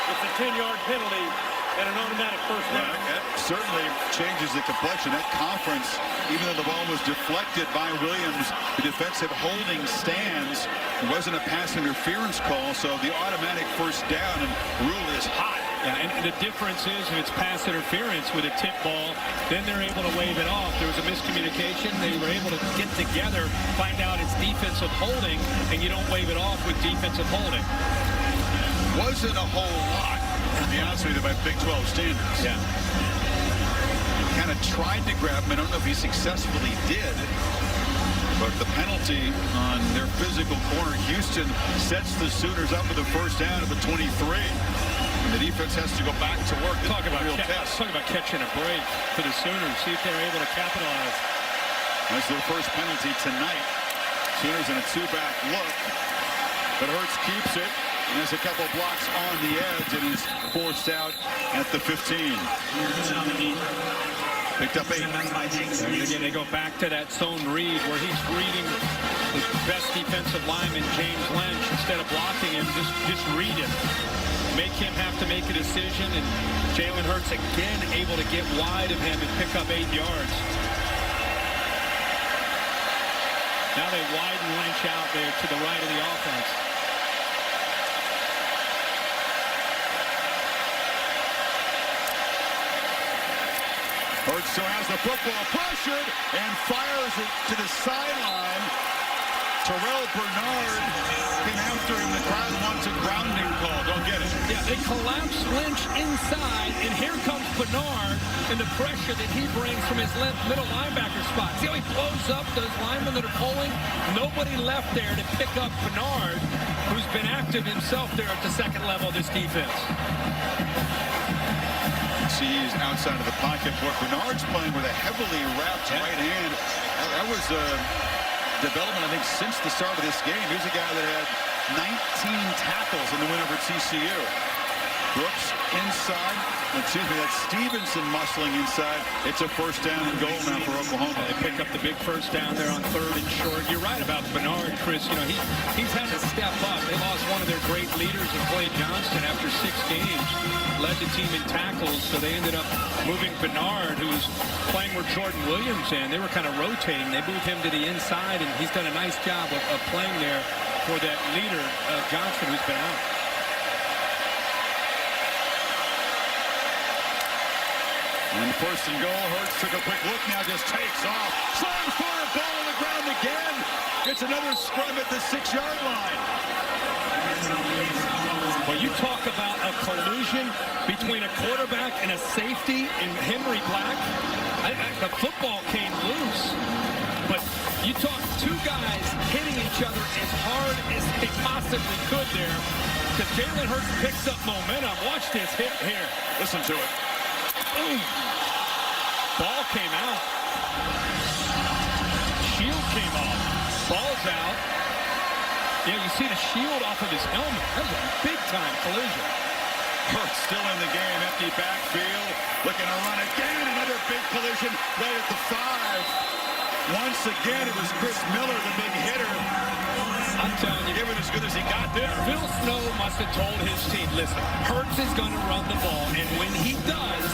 It's a 10-yard penalty and an automatic first down. That certainly changes the complexion. That conference, even though the ball was deflected by Williams, the defensive holding stands. It wasn't a pass interference call, so the automatic first down and rule is hot. Yeah, and the difference is if it's pass interference with a tip ball, then they're able to wave it off. There was a miscommunication. They were able to get together, find out it's defensive holding, and you don't wave it off with defensive holding. Wasn't a whole lot, to be honest with you, by Big 12 standards. Yeah. Kind of tried to grab him. I don't know if he successfully did. But the penalty on their physical corner, Houston sets the Sooners up with a first down at the 23. And the defense has to go back to work. Talk about catching a break for the Sooners. See if they're able to capitalize. That's their first penalty tonight. Sooners in a 2-back look. But Hurts keeps it. And has a couple blocks on the edge and is forced out at the 15. Picked up 8. And again, they go back to that zone read where he's reading the best defensive lineman, James Lynch, instead of blocking him, just read him. Make him have to make a decision, and Jalen Hurts again able to get wide of him and pick up 8 yards. Now they widen Lynch out there to the right of the offense. Hurts still has the football, pressured, and fires it to the sideline. Terrell Bernard came after him. The crowd wants a grounding call. Don't get it. Yeah, they collapse Lynch inside, and here comes Bernard and the pressure that he brings from his middle linebacker spot. See how he blows up those linemen that are pulling? Nobody left there to pick up Bernard, who's been active himself there at the second level of this defense. See, he's outside of the pocket. But Bernard's playing with a heavily wrapped right hand. That was development, I think, since the start of this game. Here's a guy that had 19 tackles in the win over TCU. Brooks inside. Excuse me, that's Stevenson muscling inside. It's a first down and goal now for Oklahoma. They pick up the big first down there on 3rd and short. You're right about Bernard, Chris. You know, he's had to step up. They lost one of their great leaders in Clay Johnston after 6 games. Led the team in tackles, so they ended up moving Bernard, who was playing where Jordan Williams in. They were kind of rotating. They moved him to the inside, and he's done a nice job of playing there for that leader, Johnston, who's been out. And first and goal, Hurts took a quick look, now just takes off. Slams forward, ball on the ground again. It's another scrum at the 6-yard line. Well, you talk about a collusion between a quarterback and a safety in Henry Black. The football came loose. But you talk 2 guys hitting each other as hard as they possibly could there. Because Jalen Hurts picks up momentum. Watch this hit here. Listen to it. Boom. Ball came out. Shield came off. Ball's out. Yeah, you see the shield off of his helmet. That was a big-time collision. Hurts still in the game, empty backfield. Looking to run again. Another big collision right at the 5. Once again, it was Chris Miller, the big hitter. I'm telling you, Give it as good as he got there. Phil Snow must have told his team, listen, Hurts is going to run the ball, and when he does,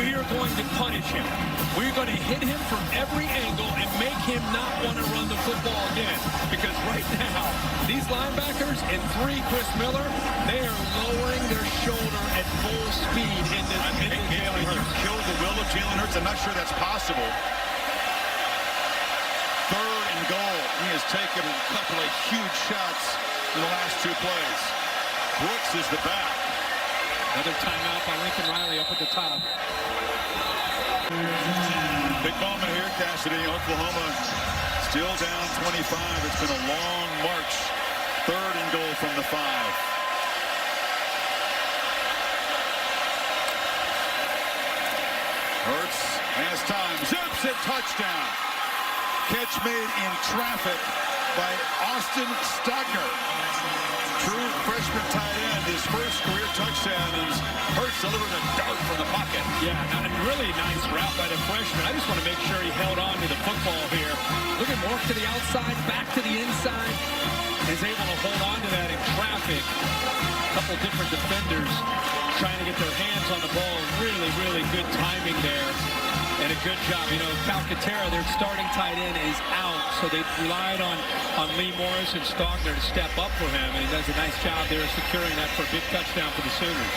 we are going to punish him. We're going to hit him from every angle and make him not want to run the football again. Because right now, these linebackers and 3, Chris Miller, they are lowering their shoulder at full speed into Jalen Hurts. Kill the will of Jalen Hurts. I'm not sure that's possible. 3rd and goal. He has taken a couple of huge shots in the last 2 plays. Brooks is the back. Another timeout by Lincoln Riley up at the top. Big moment here, Cassidy. Oklahoma still down 25. It's been a long march. 3rd and goal from the 5. Hurts has time. Zips it. Touchdown. Catch made in traffic by Austin Stogner. True freshman tight end. His first career touchdown is Hurts delivering a dart from the pocket. Yeah, and really nice route by the freshman. I just want to make sure he held on to the football here. Look at Mork to the outside, back to the inside. Is able to hold on to that in traffic. A couple different defenders trying to get their hands on the ball. Really, really good timing there. And a good job. You know, Calcaterra, their starting tight end, is out. So they relied on Lee Morris and Stogner to step up for him. And he does a nice job there securing that for a big touchdown for the Sooners.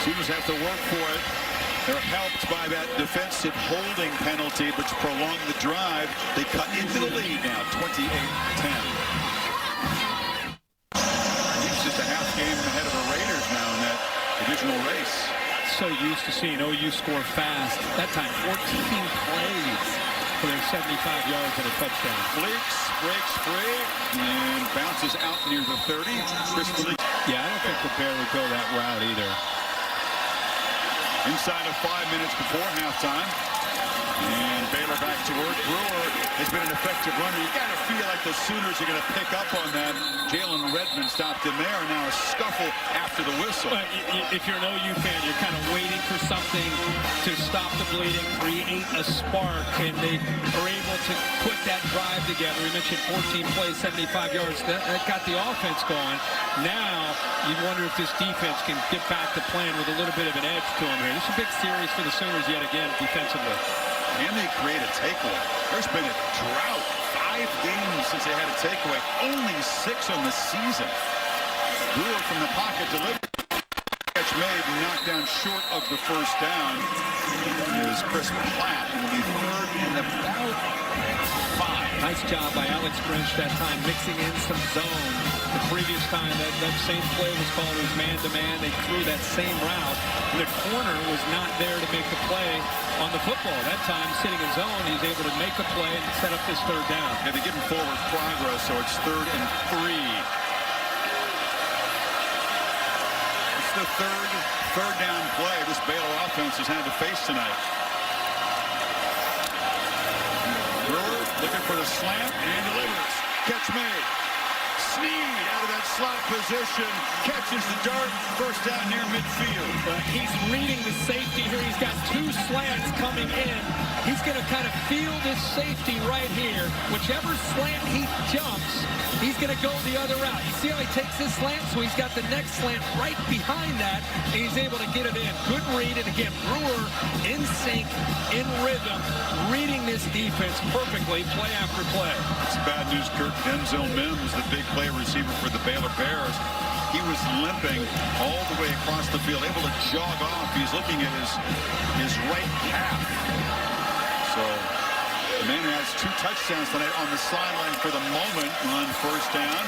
Sooners have to work for it. They're helped by that defensive holding penalty, which prolonged the drive. They cut into the lead now, 28-10. It's just a half game ahead of the Raiders now in that divisional race. So used to seeing OU score fast. That time, 14 plays for their 75 yards and a touchdown. Fleeks breaks free and bounces out near the 30. Chris Fleeks. Yeah, I don't think the Bear would go that route either. Inside of 5 minutes before halftime. And Baylor back to work. Brewer has been an effective runner. You got to feel like the Sooners are going to pick up on that. Jalen Redmond stopped him there. Now a scuffle after the whistle. Well, if you're an OU fan, you're kind of waiting for something to stop the bleeding, create a spark, and they are able to put that drive together. We mentioned 14 plays, 75 yards. That got the offense going. Now you wonder if this defense can get back to playing with a little bit of an edge to them here. This is a big series for the Sooners yet again defensively. Can they create a takeaway? There's been a drought. 5 games since they had a takeaway. Only 6 on the season. Brewer from the pocket delivered. Catch made, knocked down short of the first down. Is Chris Platt. It will be 3rd and about 5. Nice job by Alex Grinch that time, mixing in some zone. The previous time that same play was called, it was man-to-man. They threw that same route. The corner was not there to make the play on the football. That time, sitting in zone, he's able to make a play and set up this 3rd down. Yeah, they give him forward progress, so it's 3rd and 3. It's the third down play this Baylor offense has had to face tonight. Brewer looking for the slant and delivers. Catch made. Snead out of that slot position, catches the dart, first down near midfield. He's reading the safety here. He's got two slants coming in. He's going to kind of feel this safety right here. Whichever slant he jumps, he's going to go the other route. You see how he takes this slant? So he's got the next slant right behind that, and he's able to get it in. Good read, and again, Brewer in sync, in rhythm, reading this defense perfectly, play after play. It's bad news, Kirk. Denzel Mims, the big play receiver for the Baylor Bears, he was limping all the way across the field, able to jog off. He's looking at his right calf. So the man has 2 touchdowns tonight on the sideline for the moment on first down.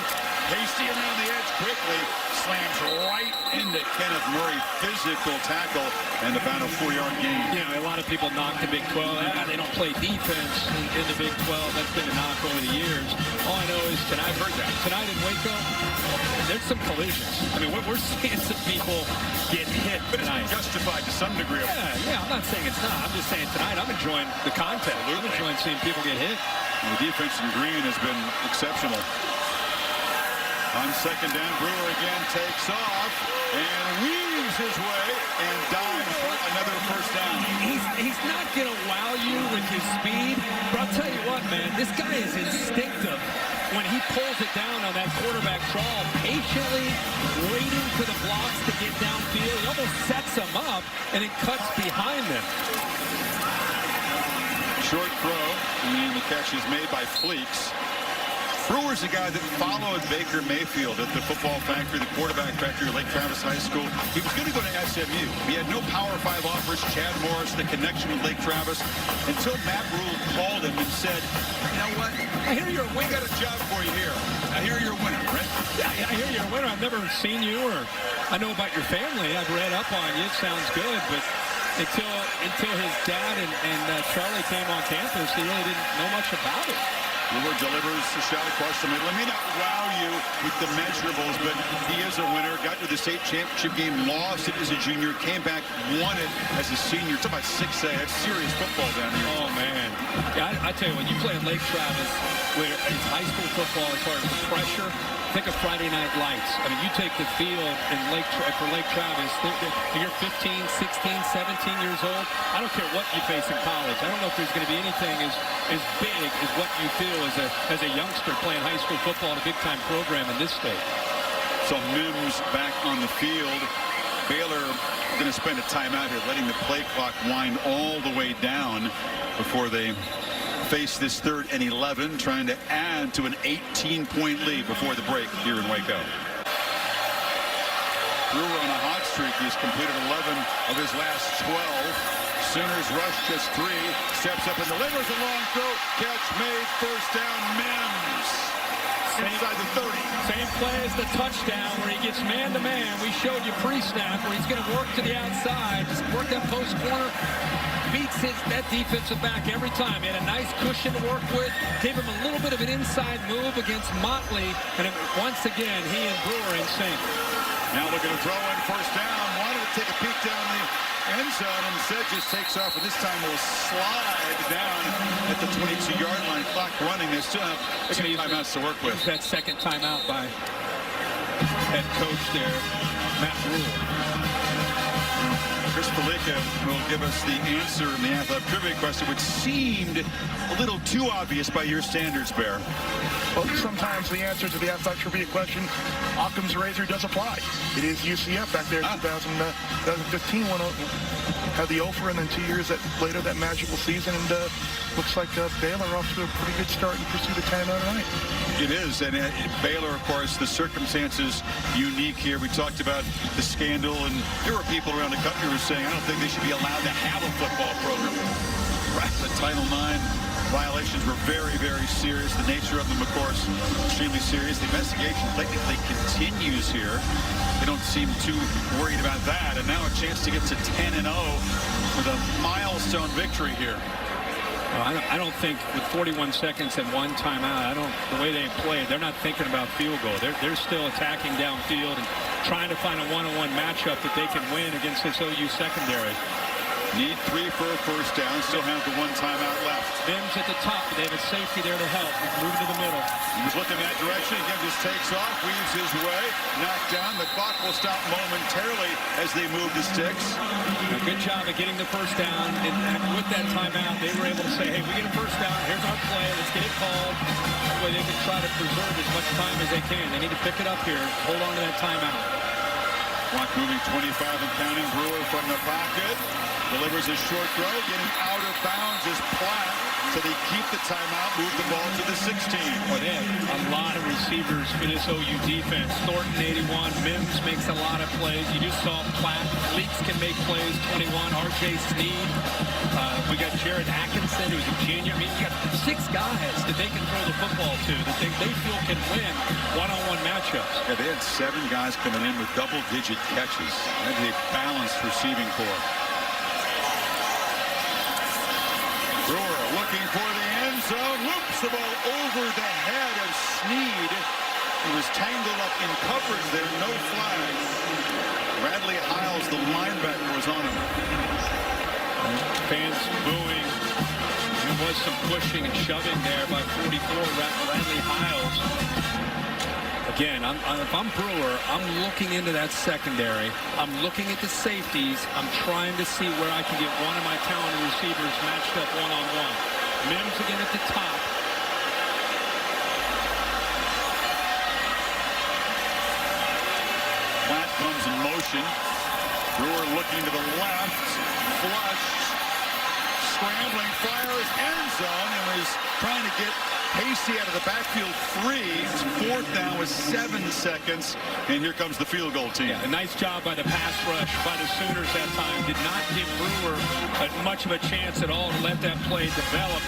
Hasty around the edge quickly, slams right into Kenneth Murray. Physical tackle, and about a 4-yard gain. You know, a lot of people knock the Big 12. They don't play defense in the Big 12. That's been a knock over the years. All I know is tonight, tonight in Waco, there's some collisions. I mean, we're seeing some people get hit tonight. But it's justified to some degree. Yeah, I'm not saying it's not. I'm just saying tonight I'm enjoying the content. I'm enjoying seeing people get hit. And the defense in green has been exceptional. On second down, Brewer again takes off and weaves his way and dives for another first down. He's not going to wow you with his speed, but I'll tell you what, man, this guy is instinctive when he pulls it down on that quarterback draw, patiently waiting for the blocks to get downfield. He almost sets them up and then cuts behind them. Short throw, and the catch is made by Fleeks. Brewer's a guy that followed Baker Mayfield at the football factory, the quarterback factory at Lake Travis High School. He was going to go to SMU. He had no Power 5 offers. Chad Morris, the connection with Lake Travis, until Matt Rule called him and said, you know what? I hear you're a winner. We got a job for you here. I hear you're a winner, right? Yeah, I hear you're a winner. I've never seen you, or I know about your family. I've read up on you. It sounds good, but until his dad and Charlie came on campus, he really didn't know much about it. Brewer delivers the shot across the middle. Let me not wow you with the measurables, but he is a winner. Got to the state championship game, lost it as a junior, came back, won it as a senior. It's about 6A. That's serious football down here. Oh, man. Yeah, I tell you, when you play at Lake Travis, where it's high school football as far as the pressure, think of Friday Night Lights. I mean, you take the field in for Lake Travis, you're 15, 16, 17 years old. I don't care what you face in college. I don't know if there's going to be anything as big as what you feel as a youngster playing high school football in a big-time program in this state. So Mims back on the field. Baylor going to spend a timeout here, letting the play clock wind all the way down before they face this 3rd and 11, trying to add to an 18-point lead before the break here in Waco. Brewer on a hot streak. He's completed 11 of his last 12. Sooners rush just 3. Steps up and delivers a long throw. Catch made. First down, Mims. Inside the 30. Same play as the touchdown where he gets man-to-man. We showed you pre-snap where he's going to work to the outside. Just work that post corner. Beats that defensive back every time. He had a nice cushion to work with. Gave him a little bit of an inside move against Motley. And once again, he and Brewer in sync. Now looking to throw in first down. Wanted to take a peek down the end zone. Instead just takes off, and this time will slide down at the 22-yard line. Clock running. They still have 2 timeouts to work with. That second timeout by head coach there, Matt Rule. Chris Felica will give us the answer in the athletic trivia question, which seemed a little too obvious by your standards, Bear. Well, sometimes the answer to the athletic trivia question, Occam's razor does apply. It is UCF back there in 2015 when had the offer, and then 2 years later that magical season, and looks like Baylor off to a pretty good start in pursuit of 10 tonight. It is, and Baylor, of course, the circumstances unique here. We talked about the scandal, and there were people around the country who were saying, I don't think they should be allowed to have a football program. Right, the Title IX violations were very, very serious. The nature of them, of course, extremely serious. The investigation technically continues here. They don't seem too worried about that. And now a chance to get to 10-0 with a milestone victory here. I don't think with 41 seconds and 1 timeout, the way they play, they're not thinking about field goal. They're still attacking downfield and trying to find a one-on-one matchup that they can win against this OU secondary. Need 3 for a first down. Still have the 1 timeout left. Mims at the top. They have a safety there to help. He's moving to the middle. He was looking that direction. Again, just takes off, weaves his way, knocked down. The clock will stop momentarily as they move the sticks. A good job of getting the first down. And with that timeout, they were able to say, hey, we get a first down. Here's our play. Let's get it called. That way they can try to preserve as much time as they can. They need to pick it up here. Hold on to that timeout. Clock moving 25 and counting. Brewer from the pocket. Delivers a short throw. Getting out of bounds is Platt. So they keep the timeout, move the ball to the 16. Well, they have a lot of receivers for this OU defense. Thornton, 81. Mims makes a lot of plays. You just saw Platt. Leaks can make plays, 21. R.J. Sneed. We got Jared Atkinson, who's a junior. I mean, you got 6 guys that they can throw the football to that they feel can win one-on-one matchups. Yeah, they had 7 guys coming in with double-digit catches. That's a balanced receiving corps. Brewer looking for the end zone. Loops the ball over the head of Sneed. He was tangled up in coverage there. No flags. Bradley Hiles, the linebacker, was on him. Fans booing. There was some pushing and shoving there by 44, Bradley Hiles. Again, if I'm Brewer, I'm looking into that secondary. I'm looking at the safeties. I'm trying to see where I can get one of my talented receivers matched up one-on-one. Mims again at the top. Platt comes in motion. Brewer looking to the left. Flush. Scrambling, fires end zone, and was trying to get Pacey out of the backfield free. It's 4th down with 7 seconds, and here comes the field goal team. Yeah, a nice job by the pass rush by the Sooners that time. Did not give Brewer much of a chance at all to let that play develop.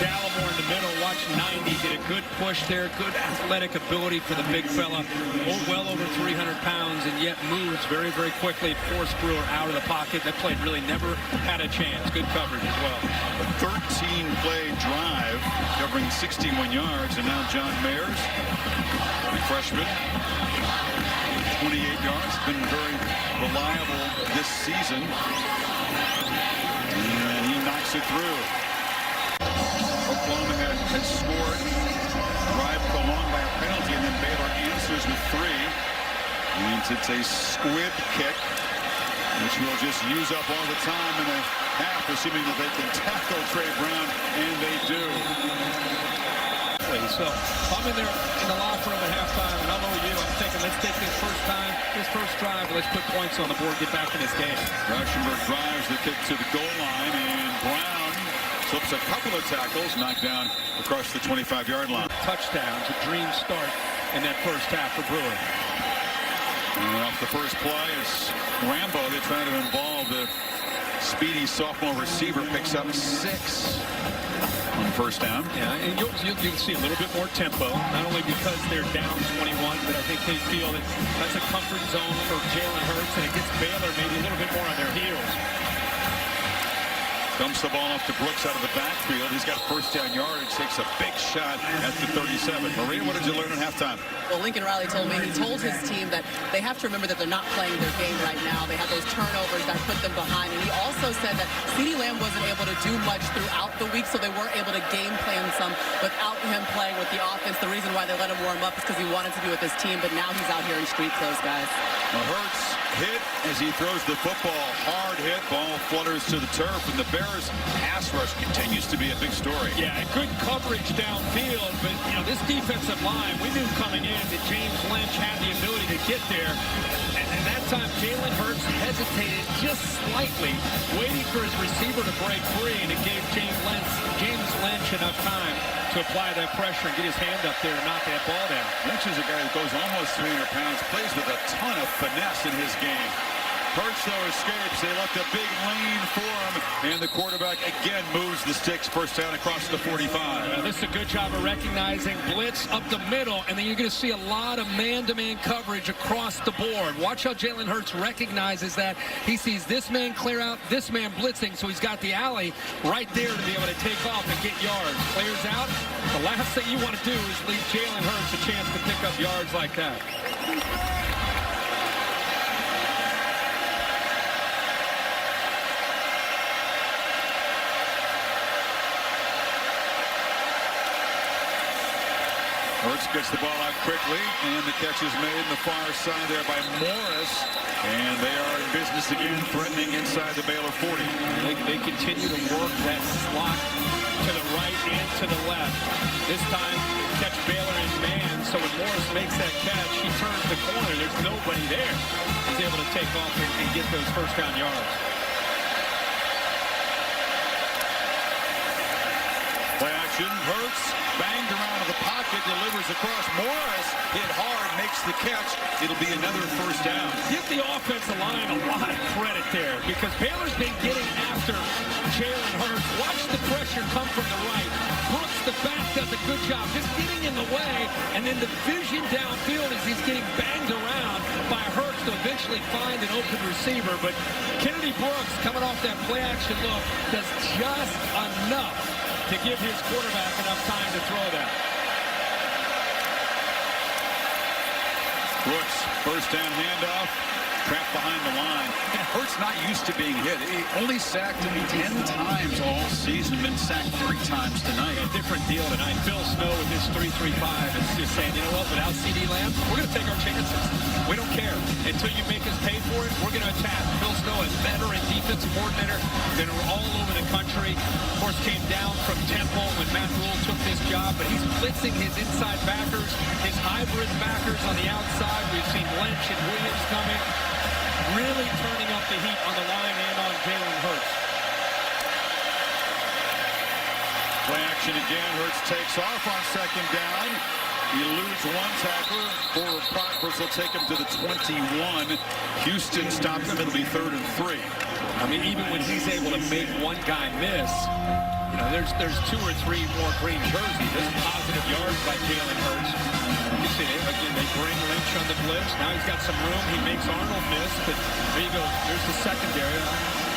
Gallimore in the middle, watch 90, did a good push there, good athletic ability for the big fella, well over 300 pounds, and yet moves very, very quickly, forced Brewer out of the pocket. That play really never had a chance. Good coverage as well. A 13-play drive covering 61 yards, and now John Mayers, freshman, 28 yards, been very reliable this season, and he knocks it through. Oklahoma had scored, drive prolonged by a penalty, and then Baylor answers with 3. Means it's a squib kick, which we'll just use up all the time in a half, assuming that they can tackle Trey Brown, and they do. So I'm in there in the locker room at halftime, and I'm over you. I'm thinking, let's take this first drive, let's put points on the board, get back in this game. Rauschenberg drives the kick to the goal line, and Brown slips a couple of tackles, knocked down across the 25-yard line. Touchdowns, a dream start in that first half for Brewer. And off the first play, it's Rambo. They try to involve the speedy sophomore receiver, picks up 6 on first down. Yeah, and you'll see a little bit more tempo, not only because they're down 21, but I think they feel that that's a comfort zone for Jalen Hurts, and it gets Baylor maybe a little bit more on their heels. Dumps the ball off to Brooks out of the backfield. He's got first down yardage, takes a big shot at the 37. Maria, what did you learn at halftime? Well, Lincoln Riley told me, he told his team that they have to remember that they're not playing their game right now. They have those turnovers that put them behind. And he also said that CeeDee Lamb wasn't able to do much throughout the week, so they weren't able to game plan some without him playing with the offense. The reason why they let him warm up is because he wanted to be with his team, but now he's out here in street clothes, guys. Well, Hurts hit as he throws the football. Hard hit, ball flutters to the turf, and the Bears pass rush continues to be a big story. Yeah, and good coverage downfield, but you know, this defensive line, we knew coming in that James Lynch had the ability to get there, and that time Jalen Hurts hesitated just slightly, waiting for his receiver to break free, and it gave James Lynch enough time to apply that pressure and get his hand up there and knock that ball down. Lynch is a guy that goes almost 300 pounds, plays with a ton of finesse in his game. Hurts, though, escapes. They left a big lane for him, and the quarterback again moves the sticks. First down across the 45. This is a good job of recognizing blitz up the middle, and then you're going to see a lot of man-to-man coverage across the board. Watch how Jalen Hurts recognizes that. He sees this man clear out, this man blitzing, so he's got the alley right there to be able to take off and get yards. Clears out. The last thing you want to do is leave Jalen Hurts a chance to pick up yards like that. Hurts gets the ball out quickly, and the catch is made in the far side there by Morris. And they are in business again, threatening inside the Baylor 40. They continue to work that slot to the right and to the left. This time, catch Baylor in man, so when Morris makes that catch, he turns the corner. There's nobody there. He's able to take off and get those first down yards. Play action, Hurts banged around to the pocket, delivers across. Morris hit hard, makes the catch. It'll be another first down. Give the offensive line a lot of credit there because Baylor's been getting after Jalen Hurts. Watch the pressure come from the right. Brooks, the back, does a good job just getting in the way, and then the vision downfield as he's getting banged around by Hurts to eventually find an open receiver. But Kennedy Brooks, coming off that play action look, does just enough to give his quarterback enough time to throw that. Brooks, first down handoff, trapped behind the line. And Hurts not used to being hit. He only sacked 10 times all season, been sacked 3 times tonight. A different deal tonight. Phil Snow with his 3-3-5 is just saying, you know what, without CD Lamb, we're going to take our chances. We don't care. Until you make us pay for it, we're going to attack. Phil Snow, a veteran defensive coordinator, been all over the country. Of course, came down from Temple when Matt Rule took this job, but he's blitzing his inside backers, his hybrid backers on the outside. We've seen Lynch and Williams coming, really turning up the heat on the line and on Jalen Hurts. Play action again. Hurts takes off on second down. He eludes one tackler. For Proctors will take him to the 21. Houston stops him. It'll be 3rd and 3. I mean, even when he's able to make one guy miss, you know, there's 2 or 3 more green jerseys. There's positive yards by Jalen Hurts. You see, again, they bring Lynch on the blitz. Now he's got some room. He makes Arnold miss, but there you go. There's the secondary.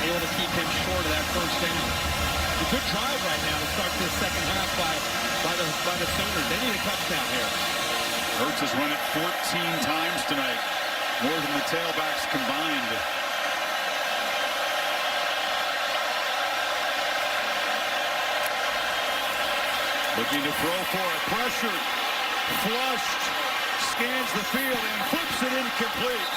Able to keep him short of that first down. A good drive right now to start this second half by the Sooners. They need a touchdown here. Hurts has run it 14 times tonight, more than the tailbacks combined. Looking to throw for it. Pressured. Flushed. Scans the field and flips it incomplete.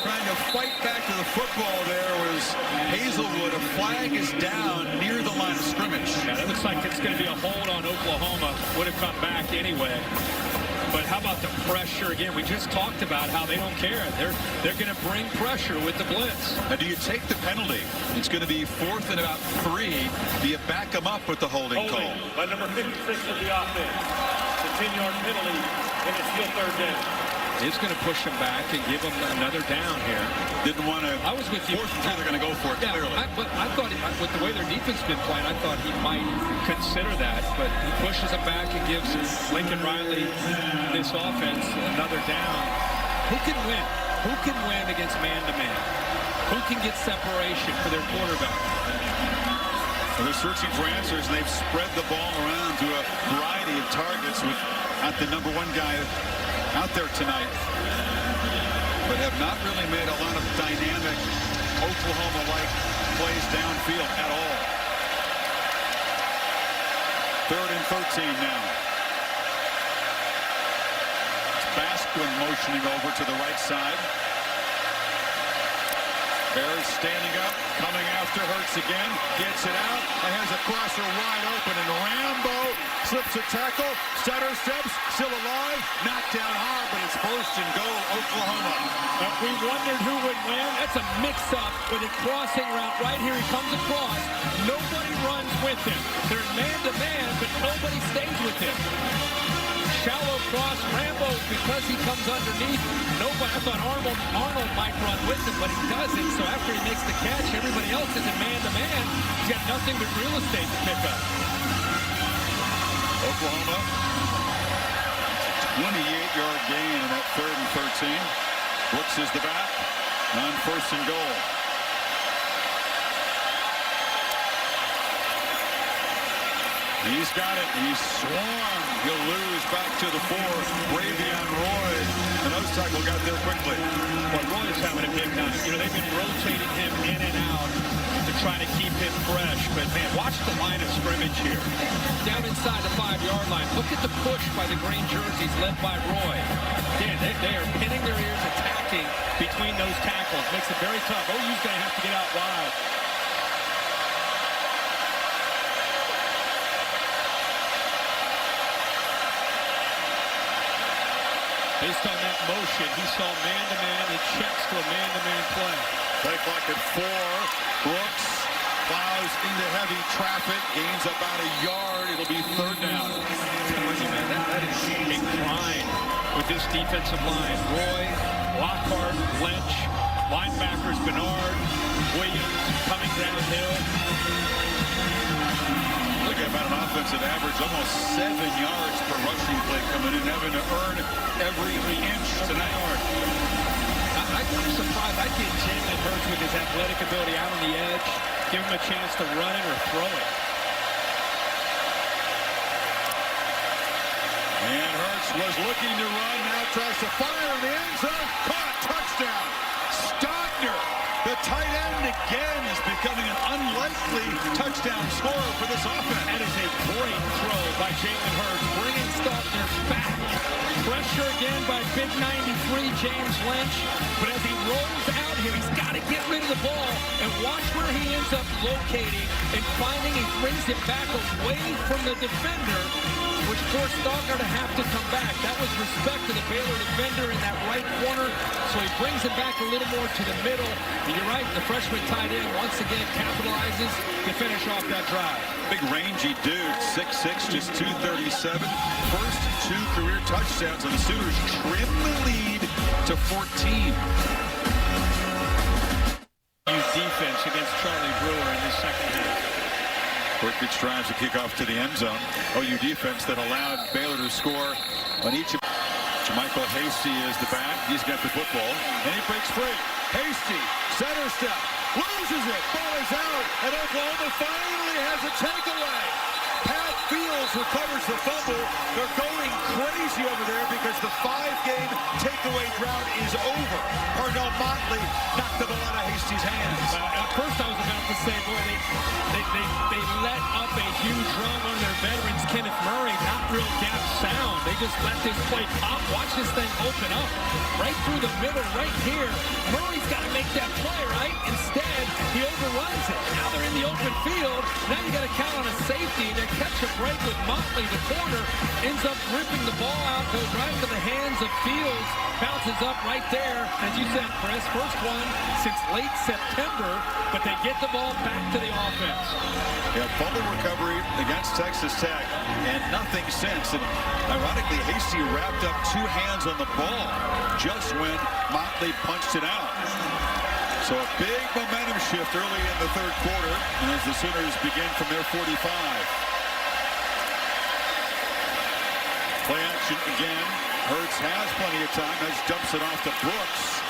Trying to fight back to the football there was Hazelwood. A flag is down near the line of scrimmage. Yeah, that looks like it's going to be a hold on Oklahoma. Would have come back anyway. But how about the pressure again? We just talked about how they don't care. They're going to bring pressure with the blitz. Now, do you take the penalty? It's going to be 4th and about 3. Do you back them up with the holding call? By number 56 of the offense. The 10-yard penalty, and it's still 3rd down. It's going to push him back and give him another down here. Didn't want to. I was with you. 4th and 2, they're going to go for it, yeah, clearly. But I thought, with the way their defense has been playing, I thought he might consider that. But he pushes him back and gives Lincoln Riley, this offense, another down. Who can win? Who can win against man-to-man? Who can get separation for their quarterback? Well, they're searching for answers, and they've spread the ball around to a variety of targets without the number 1 guy out there tonight, but have not really made a lot of dynamic Oklahoma-like plays downfield at all. 3rd and 13 now. It's Basquin motioning over to the right side. Bears standing up, coming after Hurts again, gets it out, and has a crosser wide open, and Rambo slips a tackle, stutter steps, still alive, knocked down hard, but it's 1st and goal, Oklahoma. We wondered who would win. That's a mix-up with a crossing route right here. He comes across. Nobody runs with him. They're man-to-man, but nobody stays with him. Shallow cross. Rambo, because he comes underneath, nobody. I thought Arnold might run with him, but he doesn't. So after he makes the catch, everybody else is in man-to-man. He's got nothing but real estate to pick up. Oklahoma, 28-yard gain in that 3rd and 13. Brooks is the back on 1st and goal. He's got it. He's swung. He'll lose back to the 4. Bravion Roy. The nose tackle got there quickly. Well, Roy is having a big night. You know, they've been rotating him in and out to try to keep him fresh, but man, watch the line of scrimmage here. Down inside the 5-yard line. Look at the push by the green jerseys led by Roy. Again, they are pinning their ears, attacking between those tackles. Makes it very tough. OU's going to have to get out wide. Based on that motion, he saw man-to-man and checks to a man-to-man play. Play clock at 4. Brooks plows into heavy traffic, gains about a yard. It'll be 3rd down. That is a grind with this defensive line. Roy, Lockhart, Lynch, linebackers Bernard, Williams coming downhill. Look at about an offensive average, almost 7 yards per rushing play coming in, having to earn every inch tonight. I'm surprised. I think Jalen Hurts with his athletic ability out on the edge, give him a chance to run it or throw it. And Hurts was looking to run, now tries to fire in the end zone. Caught, touchdown. Stockner, the tight end again, is becoming an unlikely touchdown scorer for this offense. That is a great throw by Jalen Hurts, bringing Stockner back. Pressure again by big 93 James Lynch, but as he rolls out here, he's got to get rid of the ball, and watch where he ends up locating and finding he brings it back away from the defender, which forced Stockner to have to come back. That was respect to the Baylor defender in that right corner, so he brings it back a little more to the middle. And you're right, the freshman tight end once again capitalizes to finish off that drive. Big rangy dude, 6'6", just 237. First 2 career touchdowns, and the Sooners trim the lead to 14. Defense against Charlie Brewer in this second half. Brkic drives the kickoff to the end zone. OU defense that allowed Baylor to score on each of Michael Hasty is the back. He's got the football, and he breaks free. Hasty, center step, loses it. Ball is out, and Oklahoma finally has a takeaway. Pat Fields recovers the fumble. They're going crazy over there because the 5-game takeaway drought is over. Parnell Motley knocked the ball out of Hasty's hands. At first I was about to say, boy, they let up a huge run on their veterans, Kenneth Murray, not real gap sound. They just let this play pop. Watch this thing open up. Right through the middle, right here. Murray's got to make that play, right? Instead, he overruns it. Now they're in the open field. Now you got to count on a safety. They catch a break with Motley. The corner ends up ripping the ball out, goes right into the hands of Fields, bounces up right there. As you said, Chris, first one since late September, but they get the ball back to the offense. Yeah, fumble recovery against Texas Tech, and nothing since. And ironically, Hasty wrapped up 2 hands on the ball just when Motley punched it out. So a big momentum shift early in the 3rd quarter, and as the Sooners begin from their 45. Play action again. Hurts has plenty of time as dumps it off to Brooks,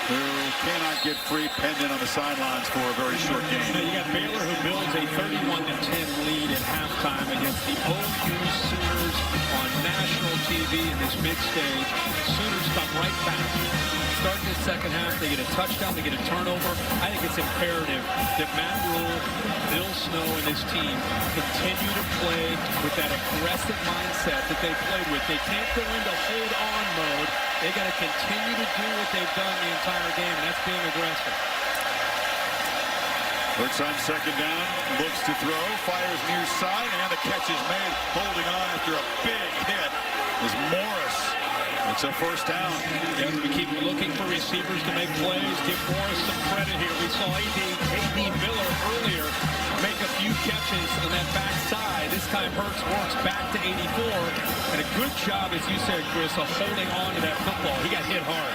who cannot get free, penned in on the sidelines for a very short game. Now you got Baylor, who builds a 31-10 lead at halftime against the OU Sooners on national TV in this big stage. Sooners come right back. Start this second half, they get a touchdown, they get a turnover. I think it's imperative that Matt Rule, Bill Snow, and his team continue to play with that aggressive mindset that they played with. They can't go into hold-on mode. They got to continue to do what they've done the entire game, and that's being aggressive. Hurts on second down, looks to throw, fires near side, and the catch is made, holding on after a big hit is Morris. It's a first down. Yeah, we keep looking for receivers to make plays. Give Morris some credit here. We saw A.D. Miller earlier make a few catches on that backside. This time Hurts works back to 84. And a good job, as you said, Chris, of holding on to that football. He got hit hard.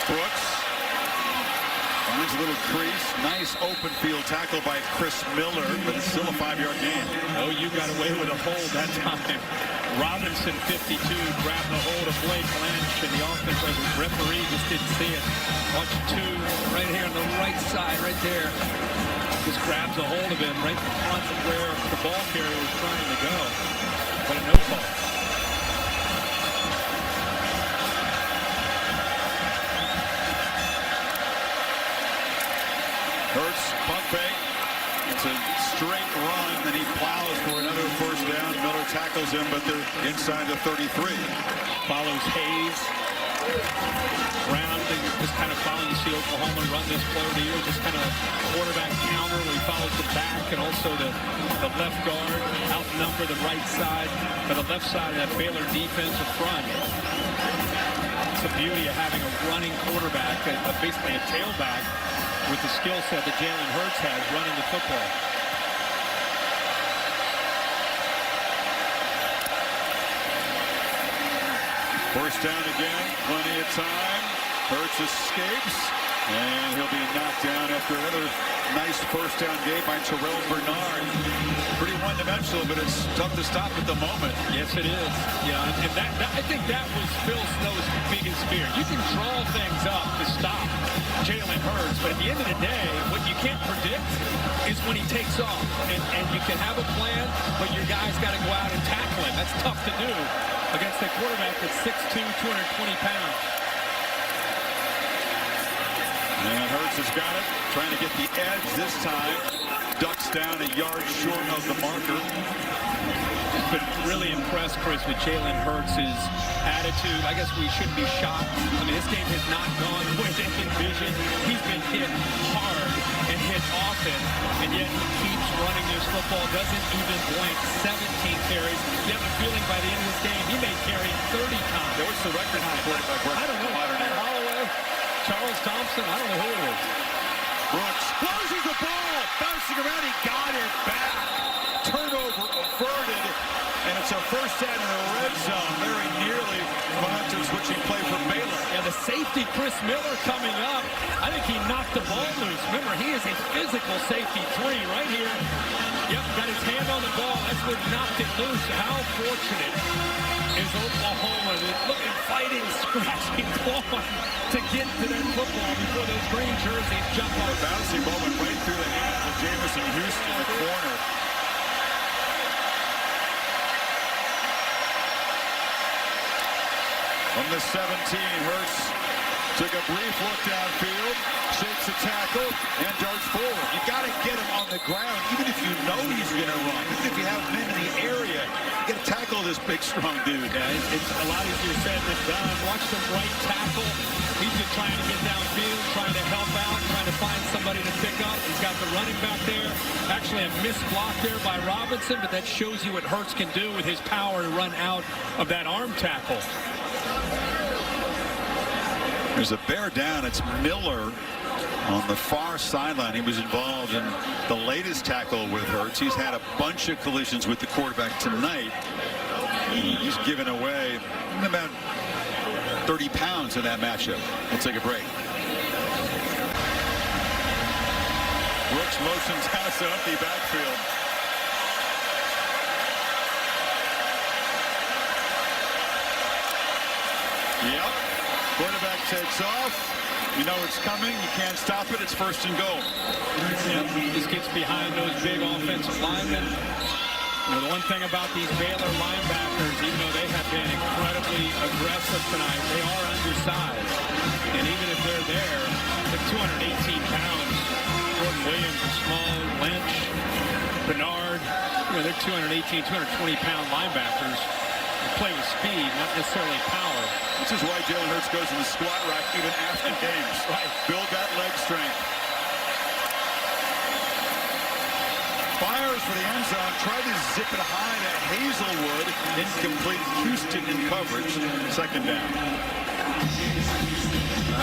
Brooks finds a little crease. Nice open field tackle by Chris Miller, but it's still a 5-yard gain. Oh, you got away with a hold that time. Robinson, 52, grabbed the hold of Blake Lynch, and the offensive referee just didn't see it. Watch 2 right here on the right side, right there. Just grabs a hold of him right in front of where the ball carrier was trying to go. But a no call. Hurts, pump fake. It's a straight run, then he plows for another first down. Miller tackles him, but they're inside the 33. Follows Hayes. Round, just kind of following. You see Oklahoma run this play over the year, just kind of quarterback counter where he follows the back and also the left guard, outnumber the right side, but the left side of that Baylor defensive front. It's the beauty of having a running quarterback, basically a tailback, with the skill set that Jalen Hurts has running the football. First down again, plenty of time. Hurts escapes, and he'll be knocked down after another nice first down game by Terrell Bernard. Pretty one-dimensional, but it's tough to stop at the moment. Yes, it is. Yeah, and I think that was Phil Snow's biggest fear. You can draw things up to stop Jalen Hurts, but at the end of the day, what you can't predict is when he takes off. And you can have a plan, but your guy's got to go out and tackle him. That's tough to do against a quarterback that's 6'2", 220 pounds. And Hurts has got it, trying to get the edge this time. Ducks down a yard short of the marker. But really impressed, Chris, with Jalen Hurts' attitude. I guess we shouldn't be shocked. I mean, this game has not gone the way they envisioned. He's been hit hard and hit often, and yet he keeps running this football, doesn't even blink. 17 carries. You have a feeling by the end of this game, he may carry 30 times. What's the record for quarterback? I don't know. Holloway, Charles Thompson, I don't know who it is. Brooks closes the ball, bouncing around, he got it back. Turnover averted, and it's a first down in the red zone, very nearly Hunter switching play for Baylor. Yeah, the safety, Chris Miller, coming up. I think he knocked the ball loose. Remember, he is a physical safety 3 right here. Yep, got his hand on the ball. That's what knocked it loose. How fortunate is Oklahoma? Looking, fighting, scratching, clawing to get to that football before those green jerseys jump off. The bouncing ball went right through the hands of Jamison Houston in the corner. From the 17, Hurts took a brief look downfield, shakes a tackle, and darts forward. You got to get him on the ground, even if you know he's going to run. Even if you have him in the area, you got to tackle this big, strong dude. Yeah, it's a lot easier said than done. Watch the right tackle. He's just trying to get downfield, trying to help out, trying to find somebody to pick up. He's got the running back there. Actually, a missed block there by Robinson, but that shows you what Hurts can do with his power to run out of that arm tackle. There's a bear down. It's Miller on the far sideline. He was involved in the latest tackle with Hurts. He's had a bunch of collisions with the quarterback tonight. He's given away about 30 pounds in that matchup. We'll take a break. Brooks motions out to empty backfield. Yep. Quarterback takes off. You know it's coming. You can't stop it. It's first and goal. Yep. He just gets behind those big offensive linemen. You know, the one thing about these Baylor linebackers, even though they have been incredibly aggressive tonight, they are undersized. And even if they're there, they're 218 pounds. Jordan Williams is small. Lynch, Bernard, you know, they're 218, 220-pound linebackers. They play with speed, not necessarily power. This is why Jalen Hurts goes in the squat rack even after games. Right. Build that leg strength. Fires for the end zone. Tried to zip it high to Hazelwood. Incomplete. Houston in coverage. Second down.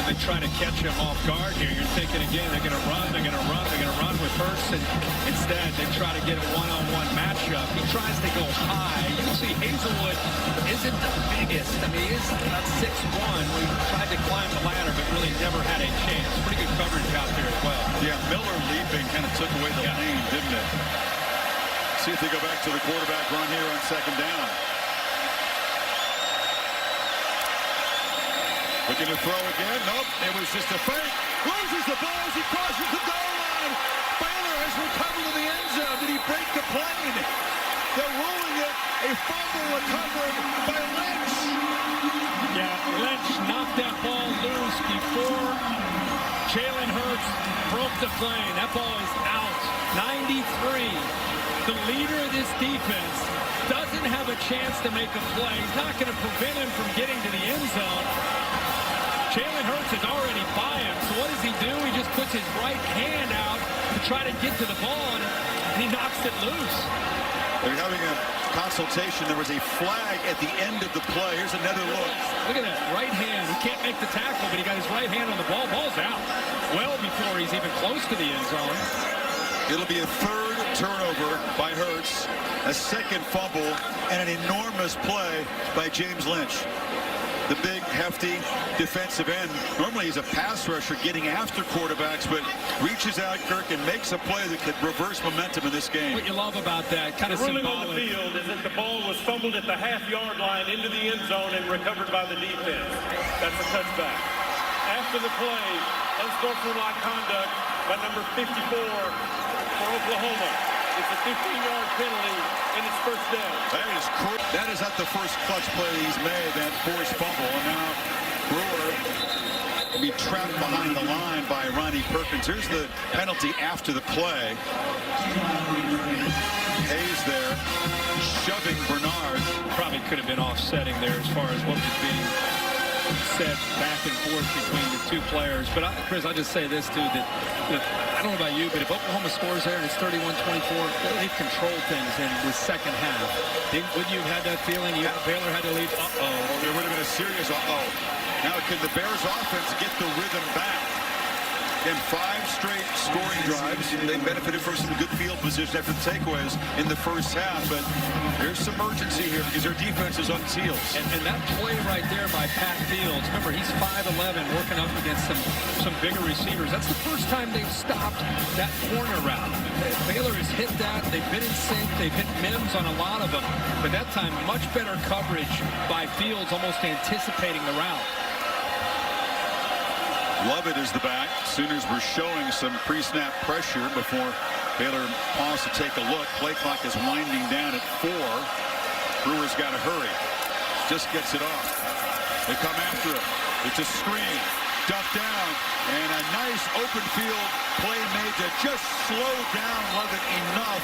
They try to catch him off guard here. You're thinking again, they're going to run, they're going to run, they're going to run with Hurts, and instead they try to get a one-on-one matchup. He tries to go high. You can see Hazelwood isn't the biggest. I mean, he's about 6'1". We tried to climb the ladder, but really never had a chance. Pretty good coverage out there as well. Yeah, Miller leaping kind of took away the lane, didn't it? See if they go back to the quarterback run here on second down. Looking to throw again. Nope, it was just a fake. Loses the ball as he crosses the goal line. Baylor has recovered in the end zone. Did he break the plane? They're ruling it a fumble recovered by Lynch. Yeah, Lynch knocked that ball loose before Jalen Hurts broke the plane. That ball is out. 93. The leader of this defense doesn't have a chance to make a play. He's not going to prevent him from getting to the end zone. Jalen Hurts is already by him, so what does he do? He just puts his right hand out to try to get to the ball, and he knocks it loose. They're having a consultation. There was a flag at the end of the play. Here's another look. Look at that right hand. He can't make the tackle, but he got his right hand on the ball. Ball's out well before he's even close to the end zone. It'll be a third turnover by Hurts, a second fumble, and an enormous play by James Lynch. The big, hefty defensive end. Normally he's a pass rusher getting after quarterbacks, but reaches out, Kirk, and makes a play that could reverse momentum in this game. What you love about that, kind of ruling symbolic. on the field is that the ball was fumbled at the half-yard line into the end zone and recovered by the defense. That's a touchback. After the play, unsportsmanlike conduct by number 54 for Oklahoma. It's a 15-yard penalty, and it's first down. That is not the first clutch play he's made, that forced fumble. And now Brewer will be trapped behind the line by Ronnie Perkins. Here's the penalty after the play. Hayes there, shoving Bernard. Probably could have been offsetting there as far as what was being said back and forth between the two players. But, Chris, I'll just say this, too, that I don't know about you, but if Oklahoma scores there and it's 31-24, they've controlled things in the second half. Wouldn't you have had that feeling? Baylor had to leave, There would have been a serious Now, can the Bears offense get the rhythm back? In 5 straight scoring drives, they benefited from some good field position after the takeaways in the first half, but there's some urgency here because their defense is on its heels. And that play right there by Pat Fields, remember, he's 5'11", working up against some bigger receivers. That's the first time they've stopped that corner route. Baylor has hit that. They've been in sync. They've hit Mims on a lot of them. But that time, much better coverage by Fields, almost anticipating the route. Lovett is the back. Sooners were showing some pre-snap pressure before Baylor paused to take a look. Play clock is winding down at 4. Brewer's got to hurry. Just gets it off. They come after him. It's a screen. Dumped down. And a nice open field play made to just slow down Lovett enough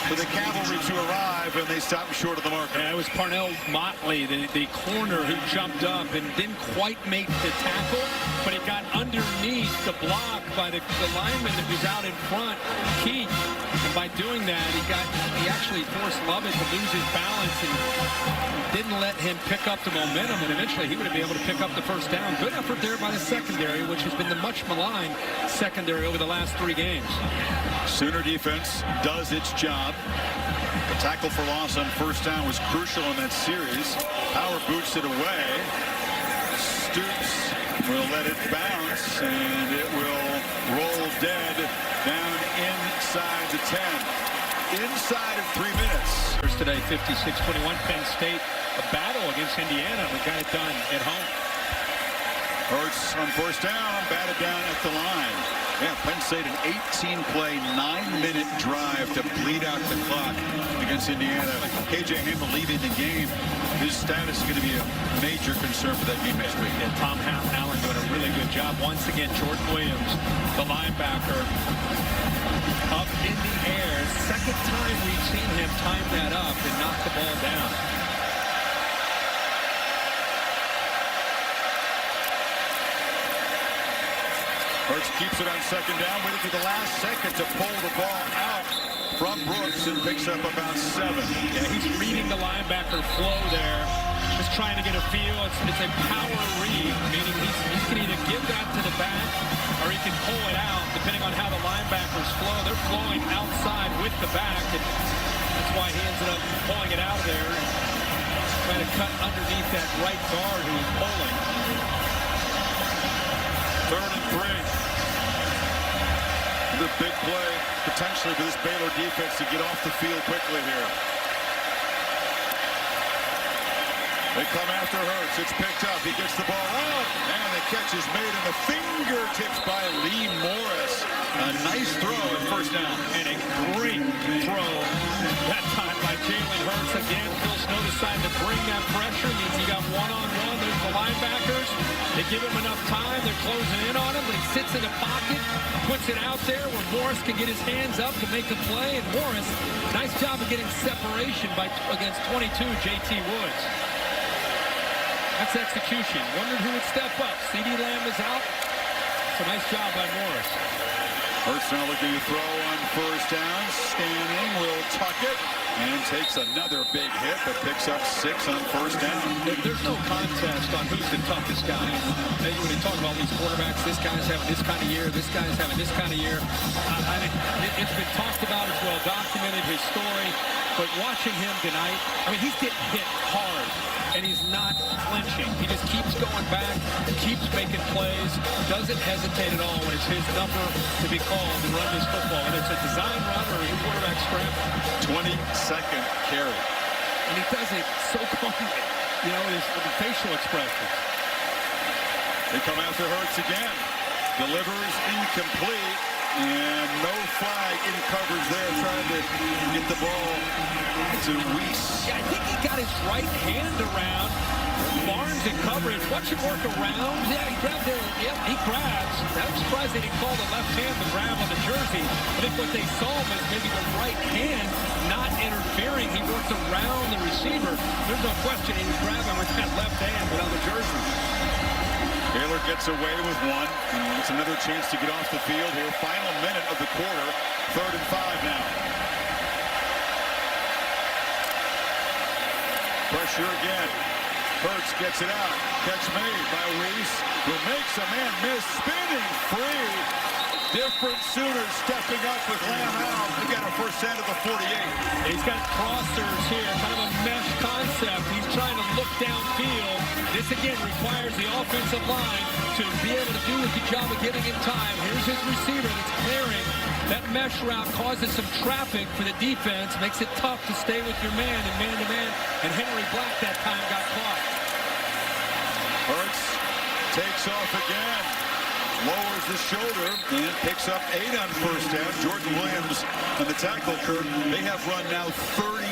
for the cavalry to arrive, and they stopped short of the marker. Yeah, it was Parnell Motley, the corner, who jumped up and didn't quite make the tackle, but he got underneath the block by the lineman that was out in front, Keith. And by doing that, he actually forced Lovett to lose his balance and didn't let him pick up the momentum, and eventually he would have been able to pick up the first down. Good effort there by the secondary, which has been the much maligned secondary over the last 3 games. Sooner defense does its job. The tackle for loss on first down was crucial in that series. Power boots it away. Stoops will let it bounce, and it will roll dead down inside the 10. Inside of 3 minutes. First today, 56-21. Penn State, a battle against Indiana, but got it done at home. Hurts on first down, batted down at the line. Yeah, Penn State an 18-play, 9-minute drive to bleed out the clock against Indiana. KJ Hamler leaving the game. His status is going to be a major concern for that game next week. And Tom Allen doing a really good job. Once again, Jordan Williams, the linebacker, up in the air. Second time we've seen him time that up and knock the ball down. Hurts keeps it on second down, waiting for the last second to pull the ball out from Brooks and picks up about 7. Yeah, he's reading the linebacker flow there, just trying to get a feel. It's a power read, meaning he can either give that to the back or he can pull it out, depending on how the linebackers flow. They're flowing outside with the back, and that's why he ended up pulling it out of there and trying to cut underneath that right guard who was pulling. 3rd and 3. The big play potentially for this Baylor defense to get off the field quickly here. They come after Hurts. It's picked up. He gets the ball out. And the catch is made in the fingertips by Lee Morris. A nice throw at first down. And a great throw that time by Jalen Hurts. Again, Phil Snow decided to bring that pressure. Means he got one-on-one. There's the linebackers. They give him enough time. They're closing in on him, but he sits in the pocket, puts it out there where Morris can get his hands up to make the play. And Morris, nice job of getting separation against 22, J.T. Woods. That's execution. Wondered who would step up. CeeDee Lamb is out. It's a nice job by Morris. Hurts now looking to throw on first down. Standing will tuck it and takes another big hit, but picks up 6 on first down. There's no contest on who's the toughest guy. When you talk about these quarterbacks, this guy's having this kind of year, this guy's having this kind of year. It's been talked about, it's well documented, his story. But watching him tonight, I mean, he's getting hit hard, and he's not flinching. He just keeps going back, keeps making plays, doesn't hesitate at all when it's his number to be called to run this football. And it's a design run or a quarterback scramble. 22nd carry. And he does it so calmly, you know, his facial expressions. They come after Hurts again. Delivers incomplete. And no flag in coverage there, trying to get the ball to Weiss. Yeah, I think he got his right hand around Barnes in coverage. Watch him work around. Yeah, he grabbed it. Yep, he grabs. I'm surprised they didn't call the left hand the grab on the jersey. I think what they saw was maybe the right hand not interfering. He worked around the receiver. There's no question he was grabbing with that left hand but on the jersey. Baylor gets away with one, and it's another chance to get off the field here. Final minute of the quarter, 3rd and 5 now. Pressure again. Hurts gets it out. Catch made by Weiss, who makes a man miss, spinning free. Different Sooners stepping up with Lamb out. They got a first down at the 48. He's got crossers here, kind of a mesh concept. He's trying to look downfield. This again requires the offensive line to be able to do a good job of getting in time. Here's his receiver that's clearing. That mesh route causes some traffic for the defense, makes it tough to stay with your man and man-to-man. And Henry Black that time got caught. Hurts takes off again. Lowers the shoulder and picks up 8 on first down. Jordan Williams on the tackle curve. They have run now 30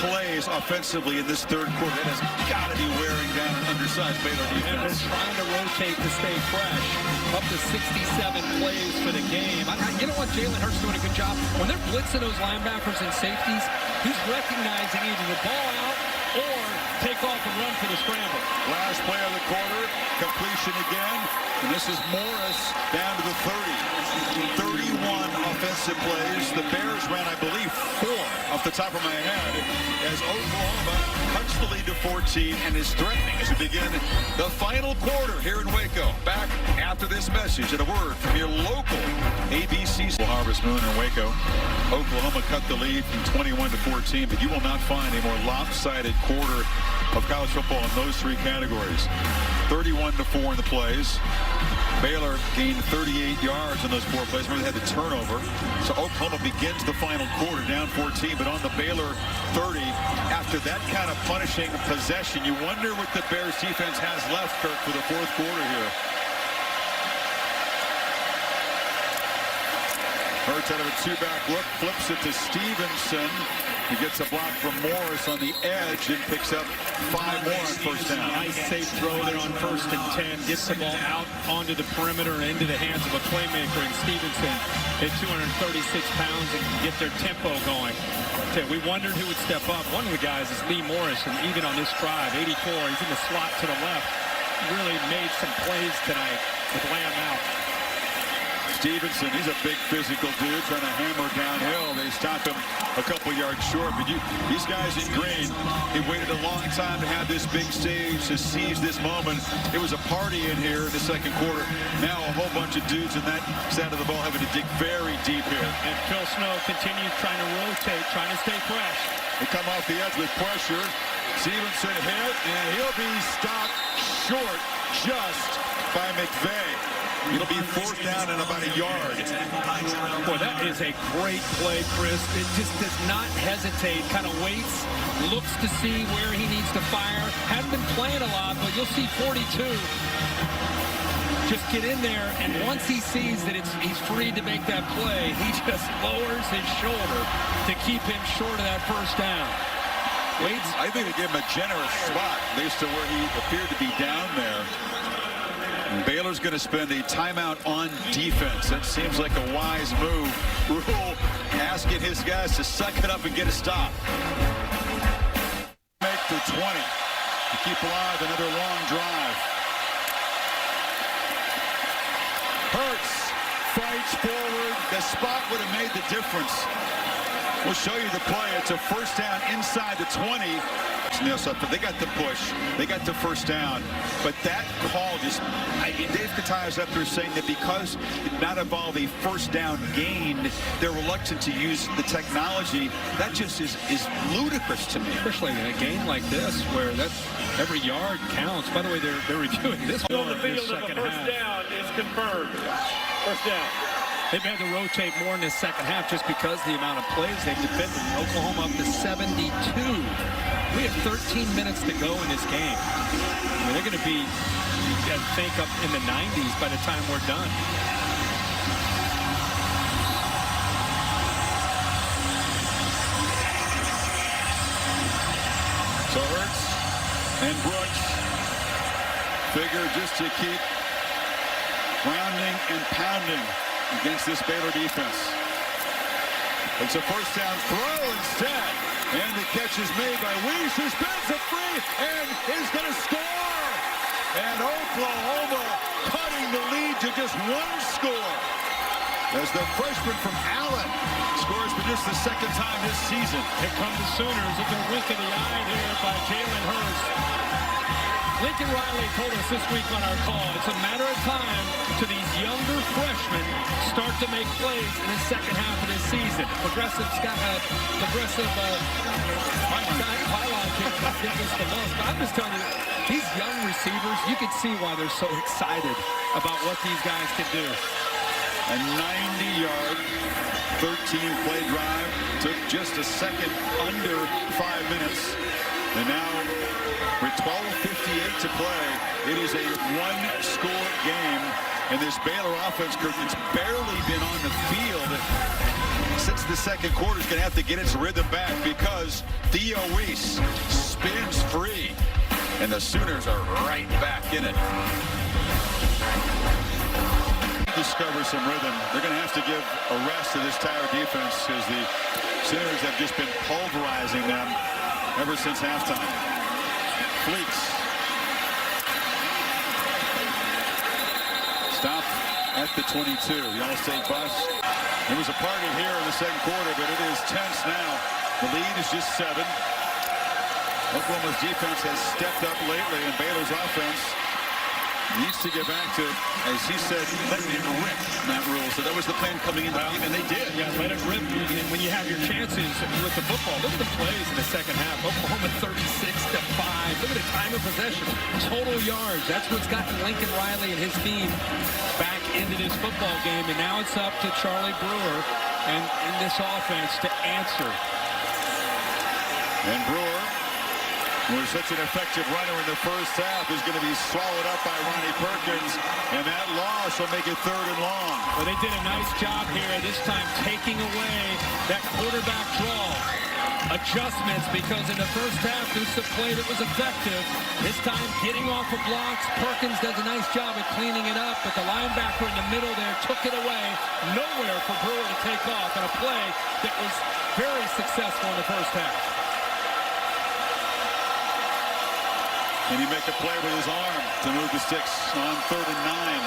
plays offensively in this third quarter. That has got to be wearing down an undersized Baylor defense. And trying to rotate to stay fresh. Up to 67 plays for the game. You know what? Jalen Hurts doing a good job. When they're blitzing those linebackers and safeties, he's recognizing either the ball out or take off and run for the scramble. Last play of the quarter. Completion again. And this is Morris down to the 30. 31 offensive plays. The Bears ran, I believe, 4 off the top of my head as Oklahoma cuts the lead to 14 and is threatening as we begin the final quarter here in Waco. Back after this message and a word from your local ABC. Harvest Moon in Waco. Oklahoma cut the lead from 21 to 14, but you will not find a more lopsided quarter of college football in those 3 categories. 31 to 4 in the plays. Baylor gained 38 yards in those 4 plays. Remember, they had the turnover. So Oklahoma begins the final quarter down 14, but on the Baylor 30, after that kind of punishing possession, you wonder what the Bears defense has left, Kirk, for the 4th quarter here. Hurts out of a 2-back look, flips it to Stevenson. He gets a block from Morris on the edge and picks up 5 more on first down. Nice safe throw there on 1st and 10. Gets the ball out onto the perimeter and into the hands of a playmaker in Stevenson at 236 pounds and can get their tempo going. We wondered who would step up. One of the guys is Lee Morris, and even on this drive, 84, he's in the slot to the left. Really made some plays tonight with Lamb out. Stevenson, he's a big physical dude trying to hammer downhill. They stop him a couple yards short. But these guys in green, they waited a long time to have this big stage, to seize this moment. It was a party in here in the 2nd quarter. Now a whole bunch of dudes in that side of the ball having to dig very deep here. And Phil Snow continues trying to rotate, trying to stay fresh. They come off the edge with pressure. Stevenson hit, and he'll be stopped short just by McVay. It'll be 4th down and about a yard. Boy, that is a great play, Chris. It just does not hesitate, kind of waits, looks to see where he needs to fire. Hasn't been playing a lot, but you'll see 42. Just get in there, and once he sees that he's free to make that play, he just lowers his shoulder to keep him short of that first down. Waits. I think they gave him a generous spot based on where he appeared to be down there. Baylor's going to spend a timeout on defense. That seems like a wise move. Rule asking his guys to suck it up and get a stop. Make the 20 to keep alive another long drive. Hurts fights forward. The spot would have made the difference. We'll show you the play. It's a first down inside the 20. They got the push. They got the first down. But that call just, Dave Kataya's up there saying that because it did not involve a first down gain, they're reluctant to use the technology. That just is ludicrous to me. Especially in a game like this where every yard counts. By the way, they're reviewing this On the in field the of the second first half. down is confirmed. First down. They've had to rotate more in this second half just because the amount of plays they've defended. Oklahoma up to 72. We have 13 minutes to go in this game. I mean, they're going to be, I think, up in the 90s by the time we're done. So Hurts and Brooks figure just to keep grounding and pounding against this Baylor defense. It's a first down throw instead. And the catch is made by Weiss, who spins it free and is going to score. And Oklahoma cutting the lead to just one score. As the freshman from Allen scores for just the second time this season. Here come the Sooners. It's a wink of the eye here by Jalen Hurts. Lincoln Riley told us this week on our call, it's a matter of time to these younger freshmen start to make plays in the second half of this season. Progressive pylon here gives us the most. But I'm just telling you, these young receivers, you can see why they're so excited about what these guys can do. A 90-yard, 13-play drive. Took just a second under 5 minutes. And now, with 12:58 to play, it is a one-score game. And this Baylor offense, Kirk, it's barely been on the field since the second quarter. Is going to have to get its rhythm back because Theo Weiss spins free. And the Sooners are right back in it. Discover some rhythm. They're going to have to give a rest to this Tower defense because the Sooners have just been pulverizing them ever since halftime. Fleeks. Stop at the 22. The All-State bus. There was a party here in the second quarter, but it is tense now. The lead is just 7. Oklahoma's defense has stepped up lately, and Baylor's offense needs to get back to, as he said, letting it rip, Matt Rule. So that was the plan coming into the game, and they did. Yeah, let it rip. And when you have your chances with the football, look at the plays in the second half. Oklahoma 36-5. Look at the time of possession. Total yards. That's what's gotten Lincoln Riley and his team back into this football game. And now it's up to Charlie Brewer and this offense to answer. And Brewer, who was such an effective runner in the first half, is going to be swallowed up by Ronnie Perkins, and that loss will make it 3rd and long. Well, they did a nice job here this time taking away that quarterback draw. Adjustments, because in the first half, this is a play that was effective. This time, getting off of blocks. Perkins does a nice job of cleaning it up, but the linebacker in the middle there took it away. Nowhere for Brewer to take off on a play that was very successful in the first half. Can he make a play with his arm to move the sticks on 3rd and 9?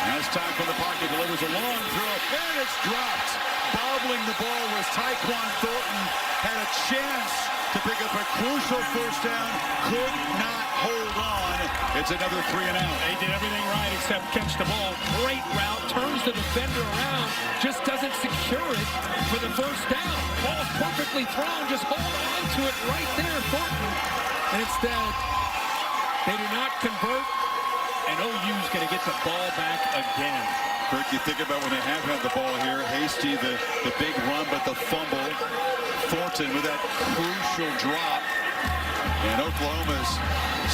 Now it's time for the pocket. Delivers a long throw, and it's dropped. Bobbling the ball was Tyquan Thornton. Had a chance to pick up a crucial first down. Could not hold on. It's another 3 and out. They did everything right except catch the ball. Great route. Turns the defender around. Just doesn't secure it for the first down. Ball's perfectly thrown. Just hold on to it right there, Thornton. And instead, they do not convert. And OU's going to get the ball back again. Kirk, you think about when they have had the ball here. Hasty, the big run, but the fumble. Thornton with that crucial drop. And Oklahoma's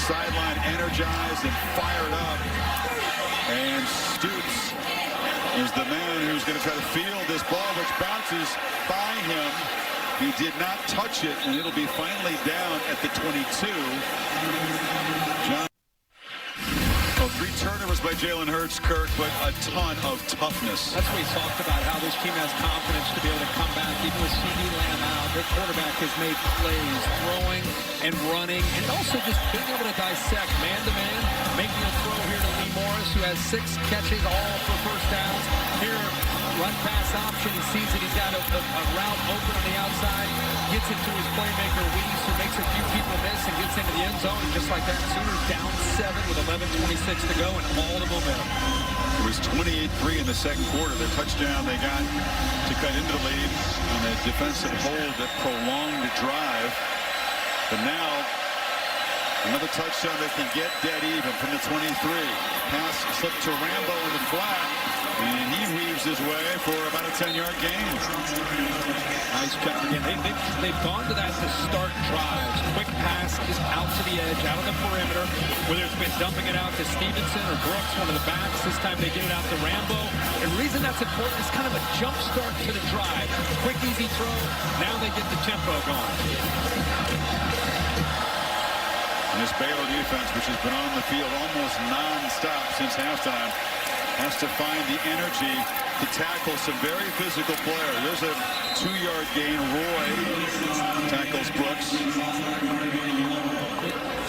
sideline energized and fired up. And Stoops is the man who's going to try to field this ball, which bounces by him. He did not touch it, and it'll be finally down at the 22. John. 3 turnovers by Jalen Hurts, Kirk, but a ton of toughness. That's what he talked about, how this team has confidence to be able to come back, even with CD Lamb out. Their quarterback has made plays, throwing and running, and also just being able to dissect man-to-man, making a throw here to Lee Morris, who has 6 catches, all for first downs. Here, run-pass option. He sees that he's got a route open on the outside, gets it to his playmaker, Weiss, who makes a few people miss and gets into the end zone. And just like that, Sooners down 7 with 11:26 to go and all the momentum. It was 28-3 in the second quarter. The touchdown they got to cut into the lead on a defensive hold that prolonged the drive. But now, another touchdown that can get dead even from the 23. Pass slipped to Rambo in the flat, and he weaves his way for about a 10-yard gain. Nice job again. They've gone to that to start drives. Quick pass just out to the edge, out on the perimeter, whether it's been dumping it out to Stevenson or Brooks, one of the backs. This time they get it out to Rambo. And the reason that's important is kind of a jump start to the drive. Quick, easy throw. Now they get the tempo going. And this Baylor defense, which has been on the field almost non-stop since halftime, has to find the energy to tackle some very physical players. There's a 2-yard gain. Roy tackles Brooks.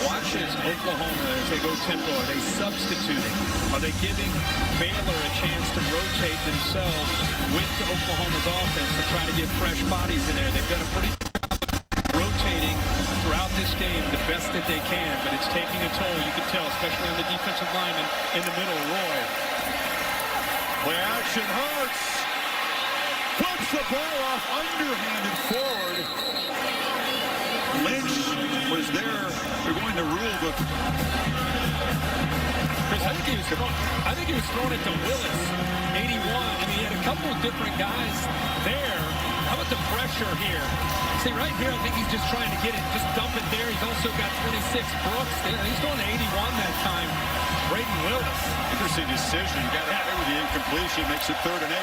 Watch as Oklahoma, as they go tempo, are they substituting? Are they giving Baylor a chance to rotate themselves with Oklahoma's offense to try to get fresh bodies in there? They've done a pretty rotating throughout this game the best that they can, but it's taking a toll. You can tell, especially on the defensive lineman in the middle, Roy. Play action, Hurts flips the ball off, underhanded forward. Lynch was there. They're going to rule the... Chris, I think he was throwing it to Willis, 81. I mean, he had a couple of different guys there. How about the pressure here? See, right here, I think he's just trying to get it, just dump it there. He's also got 26 Brooks. He's going to 81 that time. Braden Willis. Interesting decision. You got to play with the incompletion. Makes it 3rd and 8.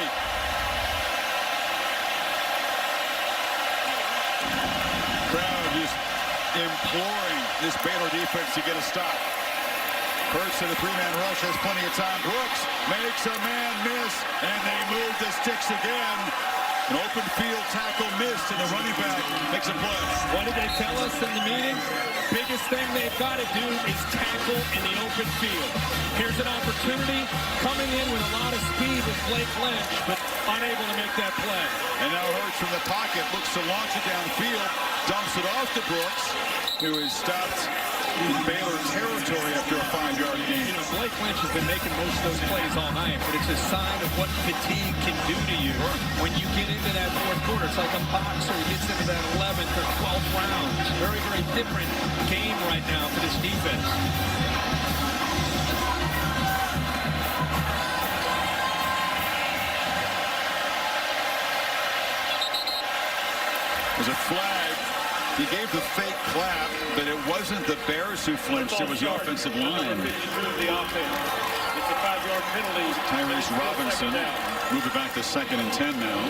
Crowd just imploring this Baylor defense to get a stop. Hurts in a 3-man rush, has plenty of time. Brooks makes a man miss, and they move the sticks again. An open field tackle missed, and the running back makes a play. What did they tell us in the meeting? Biggest thing they've got to do is tackle in the open field. Here's an opportunity, coming in with a lot of speed with Blake Lynch, but unable to make that play. And now Hurts from the pocket looks to launch it downfield, dumps it off to Brooks, who is stopped in Baylor territory after a 5-yard gain. You know, Blake Lynch has been making most of those plays all night, but it's a sign of what fatigue can do to you when you get into that fourth quarter. It's like a boxer who gets into that 11th or 12th round. It's a very, very different game right now for this defense. There's a flag. He gave the fake clap, but it wasn't the Bears who flinched. It was the offensive line. The offense. It's a 5-yard penalty. Tyrese Robinson moved it back to 2nd and 10 now.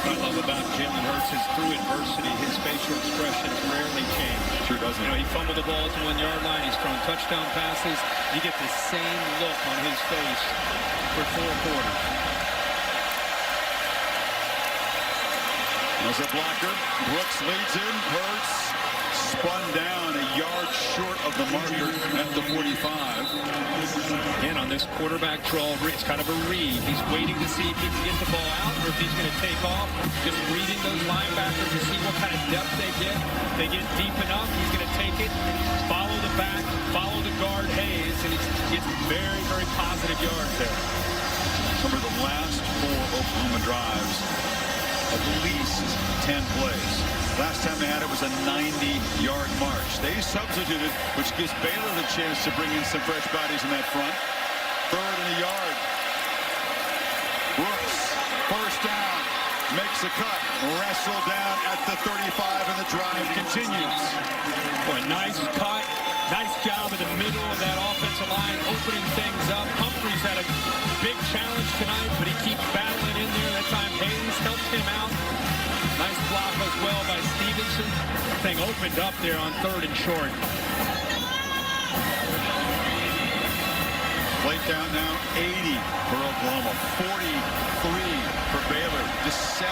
What I love about Jalen Hurts is through adversity, his facial expressions rarely change. Sure doesn't. You know, he fumbled the ball at the 1-yard line. He's thrown touchdown passes. You get the same look on his face for 4 quarters. There's a blocker. Brooks leads in. Hurts spun down a yard short of the marker at the 45. Again, on this quarterback draw, it's kind of a read. He's waiting to see if he can get the ball out or if he's going to take off. Just reading those linebackers to see what kind of depth they get. If they get deep enough, he's going to take it, follow the back, follow the guard, Hayes, and he gets very, very positive yards there. Over the last 4 Oklahoma drives, at least 10 plays. Last time they had it was a 90-yard march. They substituted, which gives Baylor the chance to bring in some fresh bodies in that front. 3rd and a yard. Brooks, first down, makes a cut, wrestled down at the 35, and the drive continues. Boy, nice cut. Nice job in the middle of that offensive line, opening things up. Humphries had a big tonight, but he keeps battling in there. That time Hayes helped him out. Nice block as well by Stevenson. Thing opened up there on 3rd and short. Play count now 80 for Oklahoma, 43 for Baylor, just 7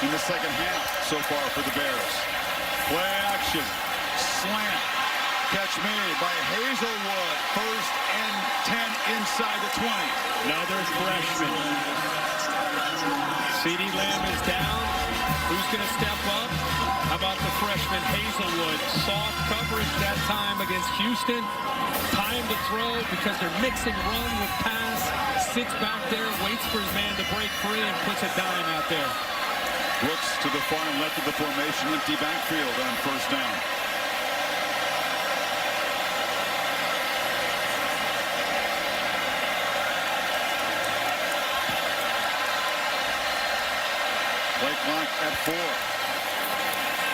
in the second half so far for the Bears. Play action, slant, catch made by Hazelwood, 1st and 10 inside the 20. Another freshman. CeeDee Lamb is down. Who's going to step up? How about the freshman Hazelwood? Soft coverage that time against Houston. Time to throw because they're mixing run with pass. Sits back there, waits for his man to break free and puts a dime out there. Brooks to the far left of the formation, empty backfield on 1st down. Play clock at 4.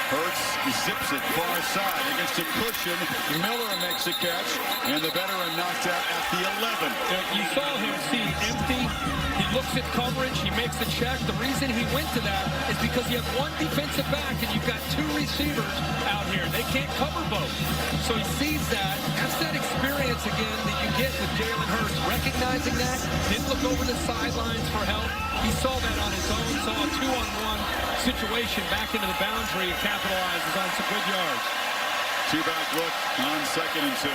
Hurts zips it far side against a cushion. Miller makes a catch, and the veteran knocked out at the 11. You saw him see empty. He looks at coverage. He makes a check. The reason he went to that is because you have one defensive back and you've got 2 receivers out here. They can't cover both. So he sees that. That's that experience again that you get with Jalen Hurts. Recognizing that. Didn't look over the sidelines for help. He saw that on his own. Saw a 2-on-1 situation back into the boundary and capitalizes on some good yards. 2-back look on 2nd and 2.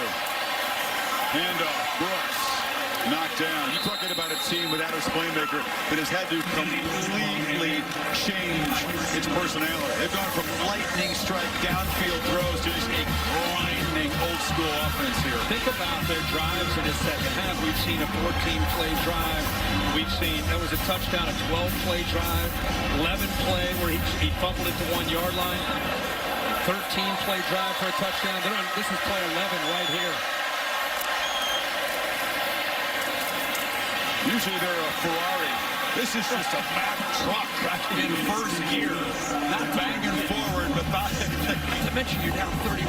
Handoff, Brooks, knocked down. You're talking about a team without its playmaker that has had to completely change its personality. They've gone from lightning strike downfield throws to just a grinding old school offense here. Think about their drives in the second half. We've seen a 14-play drive. We've seen, that was a touchdown, a 12-play drive, 11-play where he fumbled at the 1-yard line, 13-play drive for a touchdown. This is play 11 right here. Usually they're a Ferrari. This is just a Mack truck in 1st gear. Not banging forward, but not. I mentioned you're down 31-10,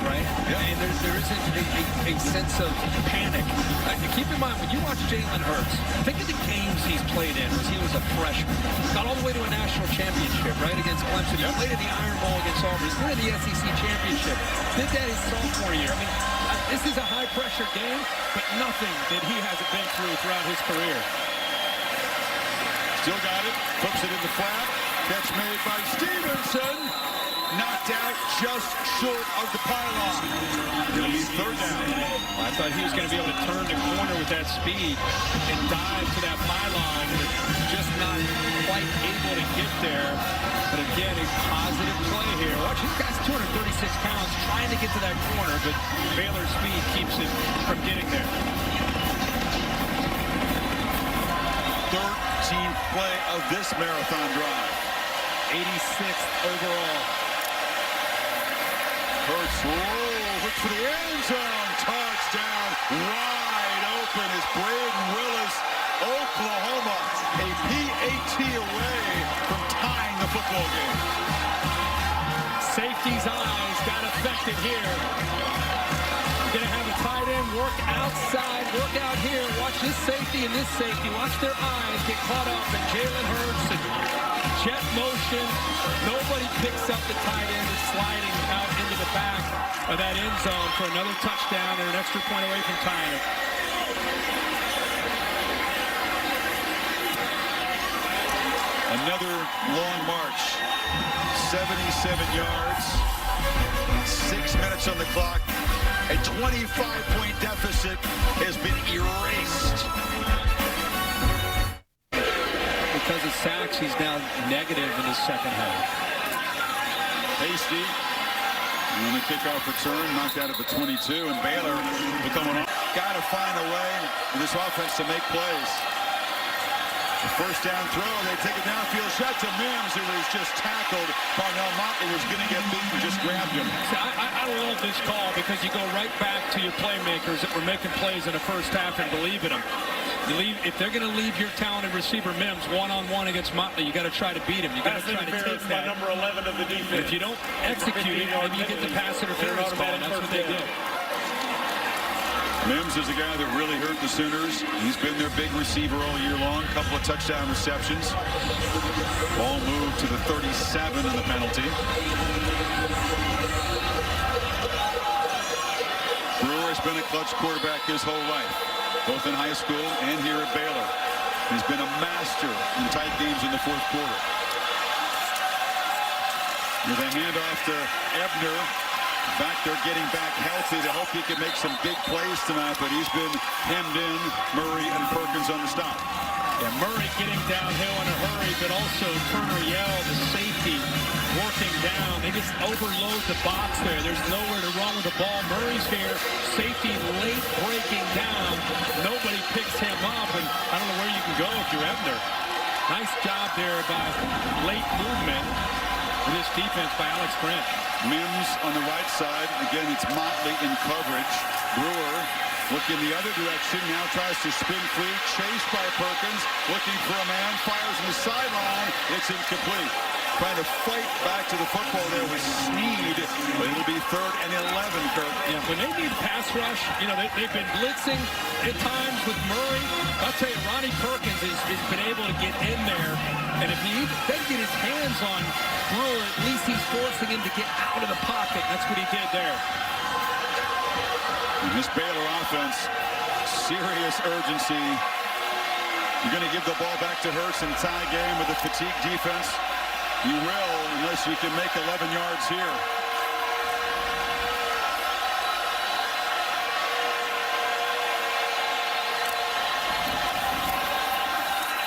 right? Yeah. And there isn't a sense of panic. Keep in mind, when you watch Jalen Hurts, think of the games he's played in as he was a freshman. Got all the way to a national championship, right, against Clemson. He played in the Iron Bowl against Auburn. He's been in the SEC championship. Did that his sophomore year. I mean, this is a high-pressure game, but nothing that he hasn't been through throughout his career. Still got it. Flips it in the flat. Catch made by Stevenson. Knocked out just short of the pylon. It'll be 3rd down. I thought he was going to be able to turn the corner with that speed and dive to that pylon. Just not quite able to get there. But again, a positive play here. Watch, this guy's 236 pounds trying to get to that corner, but Baylor's speed keeps it from getting there. 13th play of this marathon drive. 86th overall. Hurts rolls, looks for the end zone. Touchdown, wide open is Braden Willis. Oklahoma, a PAT away from tying the football game. Safety's eyes got affected here. Gonna have a tight end work outside, work out here. Watch this safety and this safety. Watch their eyes get caught up in Jalen Hurts and jet motion. Nobody picks up the tight end. It's sliding out into the back of that end zone for another touchdown and an extra point away from tying it. Another long march. 77 yards. 6 minutes on the clock. A 25-point deficit has been erased. Because of sacks, he's now negative in his second half. Hasty. And the kickoff return, knocked out at the 22, and Baylor becoming on. Got to find a way in this offense to make plays. The 1st down throw, they take a downfield shot to Mims, who was just tackled. Parnell Motley was going to get beat and just grabbed him. See, I love this call because you go right back to your playmakers that were making plays in the first half and believe in them. If they're going to leave your talented receiver Mims one-on-one against Motley, you got to try to beat him. You got to try to take that. Number 11 of the defense. And if you don't execute it, maybe you get the pass interference call, and that's what they did. Mims is a guy that really hurt the Sooners. He's been their big receiver all year long. Couple of touchdown receptions. Ball moved to the 37 in the penalty. Brewer has been a clutch quarterback his whole life, both in high school and here at Baylor. He's been a master in tight games in the fourth quarter. With a handoff to Ebner. Back there getting back healthy to hope he can make some big plays tonight, but he's been hemmed in. Murray and Perkins on the stop. Yeah, Murray getting downhill in a hurry, but also Turner Yell, the safety, working down. They just overload the box there. There's nowhere to run with the ball. Murray's here. Safety late breaking down. Nobody picks him up, and I don't know where you can go if you're Ebner. Nice job there by late movement with this defense by Alex Brent. Mims on the right side. Again, it's Motley in coverage. Brewer looking the other direction. Now tries to spin free. Chased by Perkins. Looking for a man. Fires in the sideline. It's incomplete. Trying to fight back to the football there with Snead. But it'll be 3rd and 11, Kirk. Yeah, when they need pass rush, you know, they've been blitzing at times with Murray. I'll tell you, Ronnie Perkins has been able to get in there. And if he doesn't get his hands on Brewer, at least he's forcing him to get out of the pocket. That's what he did there. And this Baylor offense, serious urgency. You're going to give the ball back to Hurts in a tie game with a fatigued defense. You will, unless you can make 11 yards here.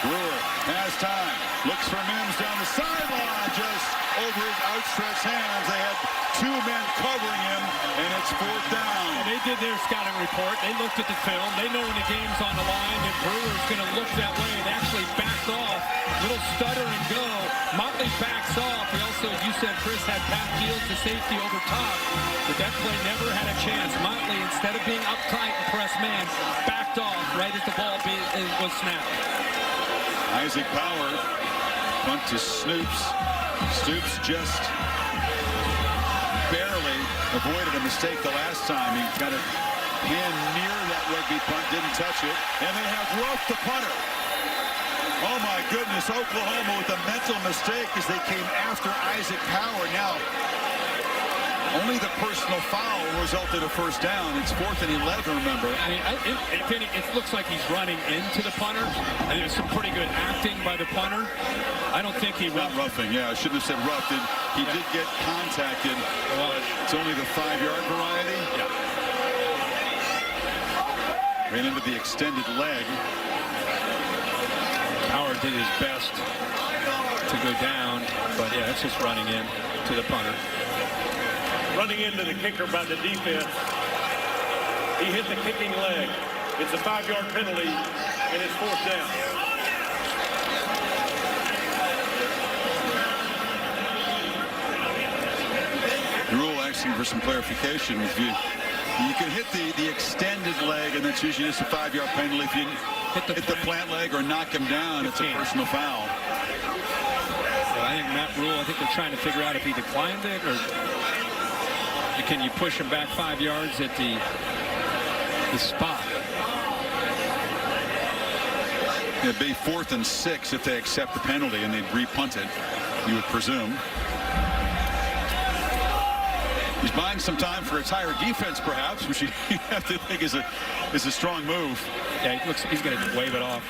Brewer has time. Looks for Mims down the sideline, just over his outstretched hands. They had 2 men covering him, and it's 4th down. And they did their scouting report. They looked at the film. They know when the game's on the line that Brewer's going to look that way. They actually backed off. Little stutter and go. Motley backs off. He also, as you said, Chris, had Pat Fields, the safety, over top. But that play never had a chance. Motley, instead of being uptight and press man, backed off right as the ball was snapped. Isaac Power, punt to Snoops. Stoops just barely avoided a mistake the last time. He got a hand near that rugby punt, didn't touch it. And they have Ruff the punter. Oh my goodness, Oklahoma with a mental mistake as they came after Isaac Power. Now, only the personal foul resulted in a 1st down. It's 4th and 11, remember. I mean, it looks like he's running into the punter. I think it's some pretty good acting by the punter. I don't think he Not roughing, yeah. I shouldn't have said roughed. He did get contacted. It's only the 5-yard variety. Yeah. Ran into the extended leg. Howard did his best to go down, but yeah, that's just running in to the punter. Running into the kicker by the defense. He hit the kicking leg. It's a 5-yard penalty, and it's 4th down. The rule asking for some clarification. If you can hit the extended leg, and that's usually just a 5-yard penalty. If you hit the plant leg or knock him down, it's a personal foul. Well, I think Matt Rule, I think they're trying to figure out if he declined it, or can you push him back 5 yards at the spot? It'd be 4th and 6 if they accept the penalty, and they'd repunt it, you would presume. He's buying some time for a higher defense, perhaps, which you have to think is a strong move. Yeah, he's going to wave it off.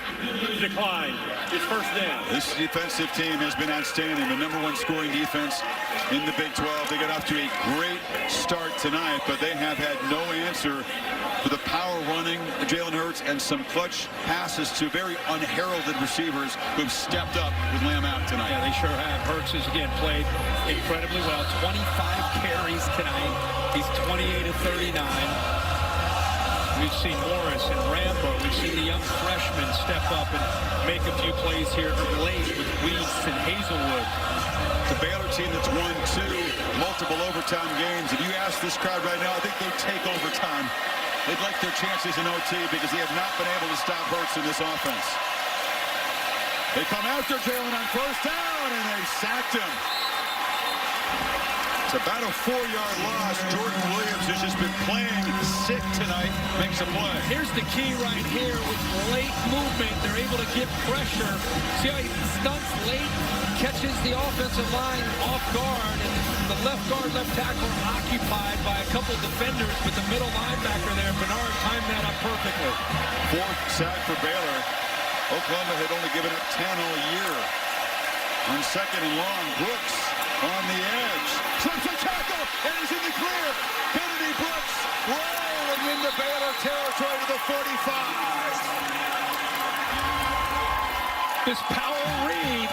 Decline. It's 1st down. This defensive team has been outstanding. The #1 scoring defense in the Big 12. They got off to a great start tonight, but they have had no answer for the power running Jalen Hurts and some clutch passes to very unheralded receivers who've stepped up with Lamb out tonight. Yeah, they sure have. Hurts has again played incredibly well. 25 carries tonight. He's 28 of 39. We've seen Morris and Rambo. We've seen the young freshmen step up and make a few plays here late with Weeks and Hazelwood. The Baylor team that's won 2 multiple overtime games. If you ask this crowd right now, I think they'd take overtime. They'd like their chances in OT because they have not been able to stop Hurts in this offense. They come after Jalen on 1st down, and they've sacked him. It's about a 4-yard loss. Jordan Williams has just been playing sick tonight. Makes a play. Here's the key right here with late movement. They're able to get pressure. See how he stunts late, catches the offensive line off guard, and the left guard, left tackle occupied by a couple defenders, but the middle linebacker there, Bernard, timed that up perfectly. 4th sack for Baylor. Oklahoma had only given up 10 all year. On 2nd and long, Brooks on the edge. Slips a tackle, and he's in the clear. Kennedy Brooks rolling into Baylor territory to the 45. This power read.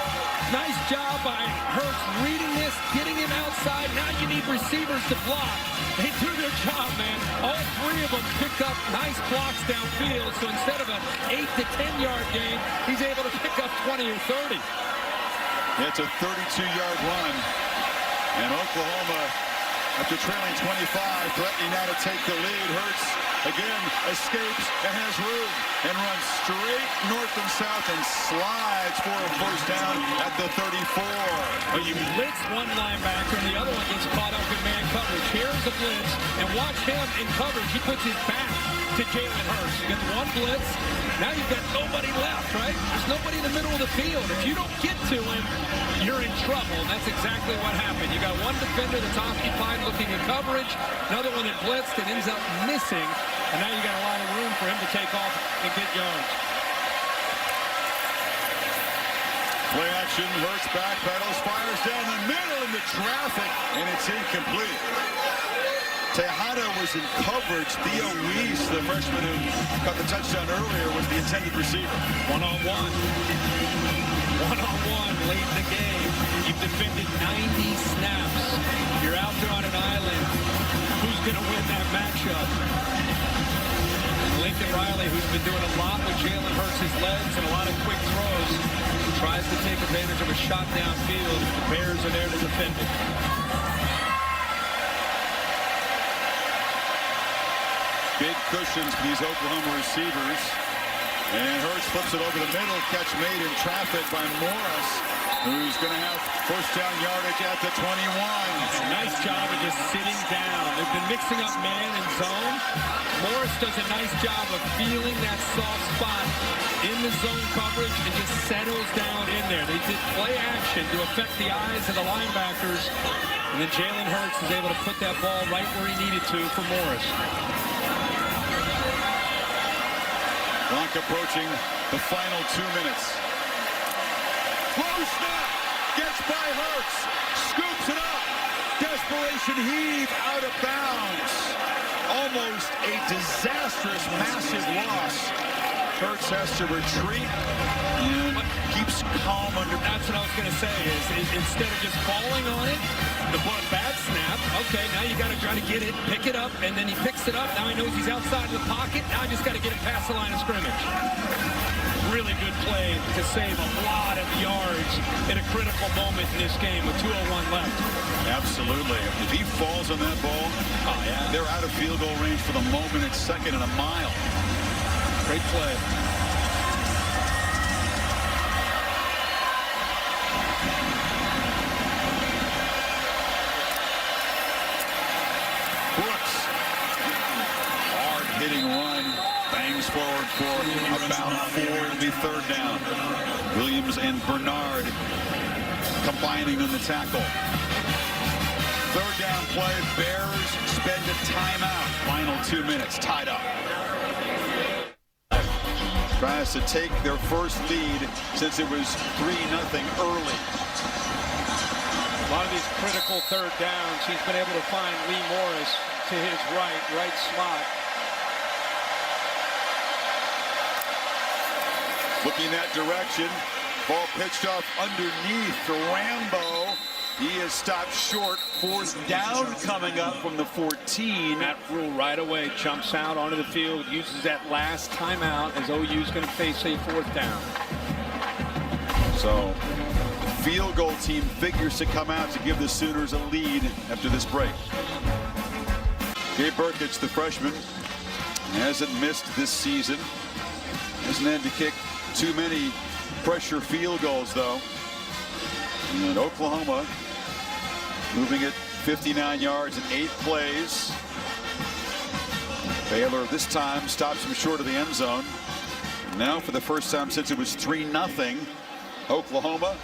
Nice job by Hurts reading this, getting him outside. Now you need receivers to block. They do their job, man. All 3 of them picked up nice blocks downfield. So instead of an 8 to 10 yard game, he's able to pick up 20 or 30. It's a 32-yard run. And Oklahoma, after trailing 25, threatening now to take the lead. Hurts again escapes and has room and runs straight north and south and slides for a first down at the 34. Well, you blitz one linebacker and the other one gets caught up in man coverage. Here's the blitz, and watch him in coverage. He puts his back to Jalen Hurts. You got one blitz, now you've got nobody left, right? There's nobody in the middle of the field. If you don't get to him, you're in trouble, and that's exactly what happened. You got one defender that's occupied looking at coverage, another one that blitzed and ends up missing, and now you got a lot of room for him to take off and get yards. Play action, Hurts backpedals, fires down the middle into traffic, and it's incomplete. Tejada was in coverage. Theo Weiss, the freshman who got the touchdown earlier, was the intended receiver. One-on-one. One-on-one late in the game. You've defended 90 snaps. You're out there on an island. Who's going to win that matchup? Lincoln Riley, who's been doing a lot with Jalen Hurts' legs and a lot of quick throws, tries to take advantage of a shot downfield. The Bears are there to defend it. Big cushions for these Oklahoma receivers. And Hurts flips it over the middle. Catch made in traffic by Morris, who's going to have first down yardage at the 21. Nice job of just sitting down. They've been mixing up man and zone. Morris does a nice job of feeling that soft spot in the zone coverage and just settles down in there. They did play action to affect the eyes of the linebackers. And then Jalen Hurts is able to put that ball right where he needed to for Morris. Clock approaching the final 2 minutes. Low snap, gets by Hurts, scoops it up. Desperation heave out of bounds. Almost a disastrous, massive loss. Hurts has to retreat and keeps calm under. That's what I was going to say is instead of just falling on it, the bad snap, okay, now you got to try to get it, pick it up, and then he picks it up. Now he knows he's outside of the pocket. Now I just got to get it past the line of scrimmage. Really good play to save a lot of yards in a critical moment in this game with 2:01 left. Absolutely. If he falls on that ball, they're out of field goal range for the moment. It's 2nd and a mile. Great play. Brooks. Hard-hitting run. Bangs forward for about 4. It'll be 3rd down. Williams and Bernard combining on the tackle. 3rd down play. Bears spend a timeout. Final 2 minutes. Tied up. Tries to take their first lead since it was 3-0 early. A lot of these critical 3rd downs, he's been able to find Lee Morris to his right slot. Looking that direction. Ball pitched off underneath to Rambo. He is stopped short. 4th down coming up from the 14. Matt Rule right away jumps out onto the field, uses that last timeout as OU's going to face a 4th down. So, field goal team figures to come out to give the Sooners a lead after this break. Gabe Brkic, the freshman, hasn't missed this season. Hasn't had to kick too many pressure field goals, though. And Oklahoma moving it 59 yards in 8 plays. Baylor this time stops him short of the end zone. And now for the first time since it was 3-0, Oklahoma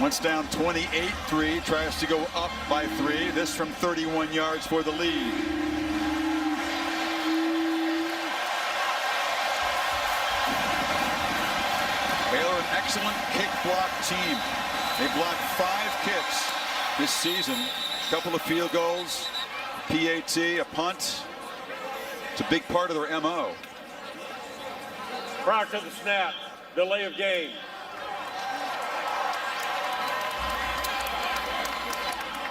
once down 28-3, tries to go up by 3. This from 31 yards for the lead. Baylor, an excellent kick block team. They blocked 5 kicks this season. A couple of field goals, PAT, a punt. It's a big part of their MO. Prior to the snap, delay of game.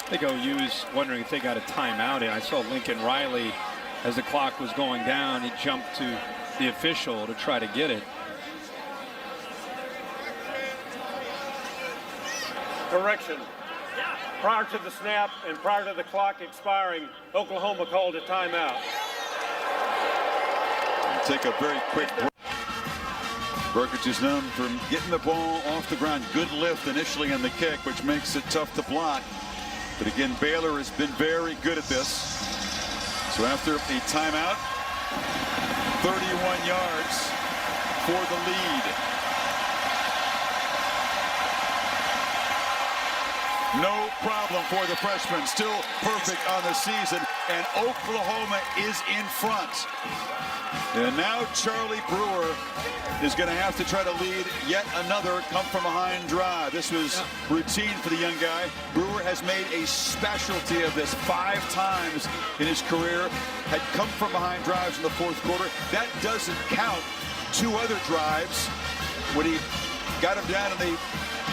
I think OU's wondering if they got a timeout in. I saw Lincoln Riley, as the clock was going down, he jumped to the official to try to get it. Correction. Prior to the snap and prior to the clock expiring, Oklahoma called a timeout. We'll take a very quick break. Brkic is known for getting the ball off the ground. Good lift initially on the kick, which makes it tough to block. But again, Baylor has been very good at this. So after a timeout, 31 yards for the lead. No problem for the freshman. Still perfect on the season. And Oklahoma is in front. And now Charlie Brewer is going to have to try to lead yet another come-from-behind drive. This was routine for the young guy. Brewer has made a specialty of this 5 times in his career. Had come-from-behind drives in the 4th quarter. That doesn't count 2 other drives when he got him down and they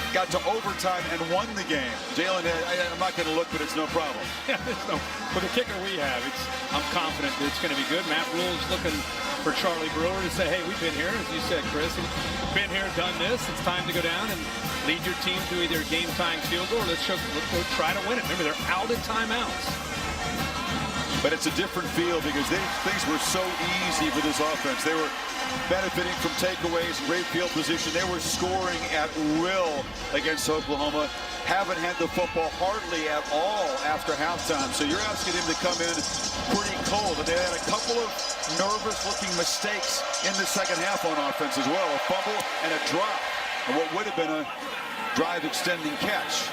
got to overtime and won the game. Jalen, I'm not going to look, but it's no problem. For the kicker we have, I'm confident that it's going to be good. Matt Rule's looking for Charlie Brewer to say, hey, we've been here, as you said, Chris, been here, done this. It's time to go down and lead your team to either a game-tying field goal or let's go try to win it. Remember, they're out of timeouts. But it's a different feel because things were so easy for this offense. They were benefiting from takeaways, great field position. They were scoring at will against Oklahoma. Haven't had the football hardly at all after halftime. So you're asking him to come in pretty cold. And they had a couple of nervous-looking mistakes in the second half on offense as well. A fumble and a drop. And what would have been a drive-extending catch.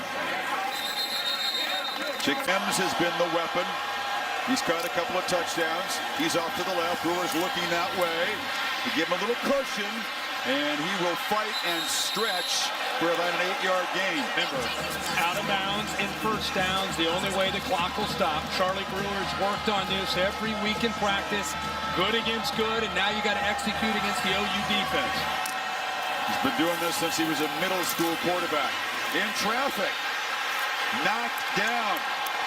Chick Mims has been the weapon. He's caught a couple of touchdowns. He's off to the left. Brewer's looking that way. To give him a little cushion, and he will fight and stretch for about an 8-yard gain. Remember, out of bounds in first downs, the only way the clock will stop. Charlie Brewer's worked on this every week in practice. Good against good, and now you got to execute against the OU defense. He's been doing this since he was a middle school quarterback. In traffic, knocked down.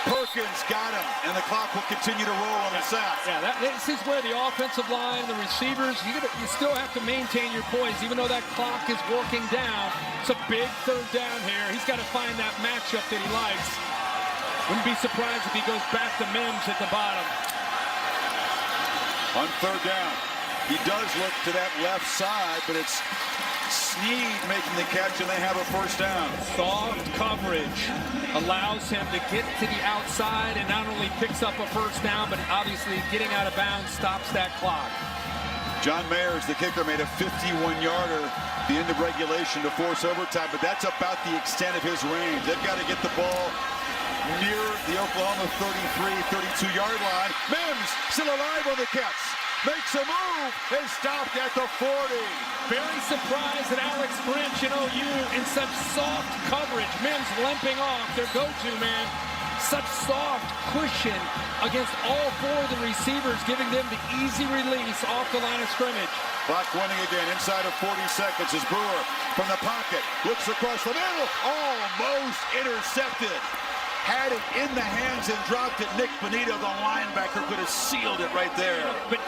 Perkins got him, and the clock will continue to roll on the sack. Yeah, this is where the offensive line, the receivers, you still have to maintain your poise, even though that clock is working down. It's a big 3rd down here. He's got to find that matchup that he likes. Wouldn't be surprised if he goes back to Mims at the bottom. On 3rd down, he does look to that left side, but it's Snead making the catch, and they have a 1st down. Soft coverage allows him to get to the outside and not only picks up a 1st down, but obviously getting out of bounds stops that clock. John Mayers, the kicker, made a 51-yarder at the end of regulation to force overtime, but that's about the extent of his range. They've got to get the ball near the Oklahoma 33, 32-yard line. Mims still alive on the catch. Makes a move and stopped at the 40. Very surprised at Alex Grinch and OU in such soft coverage. Mims limping off, their go-to man. Such soft cushion against all 4 of the receivers, giving them the easy release off the line of scrimmage. Clock running again inside of 40 seconds as Brewer from the pocket looks across the middle. Almost intercepted. Had it in the hands and dropped it. Nick Bonito, the linebacker, could have sealed it right there. But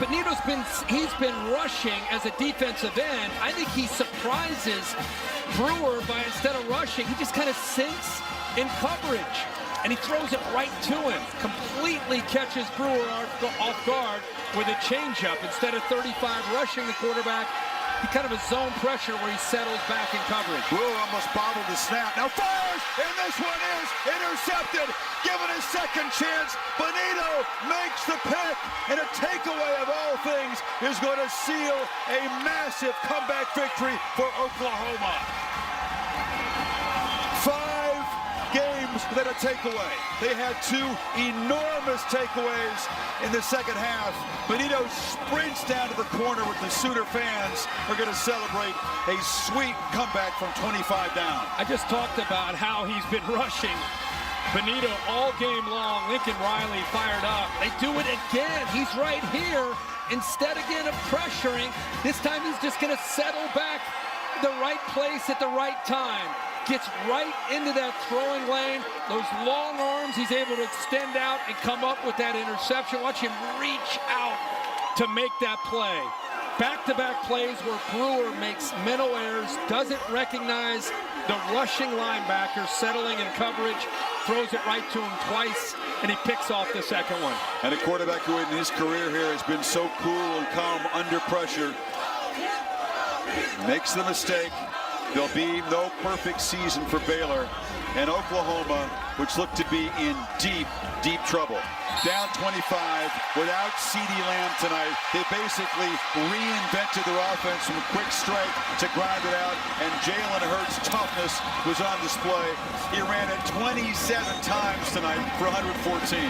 Bonito's been rushing as a defensive end. I think he surprises Brewer by instead of rushing, he just kind of sinks in coverage. And he throws it right to him. Completely catches Brewer off guard with a changeup. Instead of 35 rushing the quarterback, he kind of a zone pressure where he settles back in coverage. Brewer almost bobbled the snap. Now fires! and this one is intercepted. Given a second chance, Benito makes the pick, and a takeaway of all things is going to seal a massive comeback victory for Oklahoma. 5 games without a takeaway. They had 2 enormous takeaways in the second half. Benito sprints down to the corner with the Sooner fans. We're going to celebrate a sweet comeback from 25 down. I just talked about how he's been rushing Benito all game long. Lincoln Riley fired up. They do it again. He's right here. Instead again of pressuring, this time he's just going to settle back the right place at the right time. Gets right into that throwing lane. Those long arms, he's able to extend out and come up with that interception. Watch him reach out to make that play. Back-to-back plays where Brewer makes mental errors, doesn't recognize the rushing linebacker settling in coverage, throws it right to him twice, and he picks off the second one. And a quarterback who in his career here has been so cool and calm under pressure makes the mistake. There'll be no perfect season for Baylor, and Oklahoma, which looked to be in deep, deep trouble. Down 25 without CeeDee Lamb tonight. They basically reinvented their offense from a quick strike to grind it out, and Jalen Hurts' toughness was on display. He ran it 27 times tonight for 114.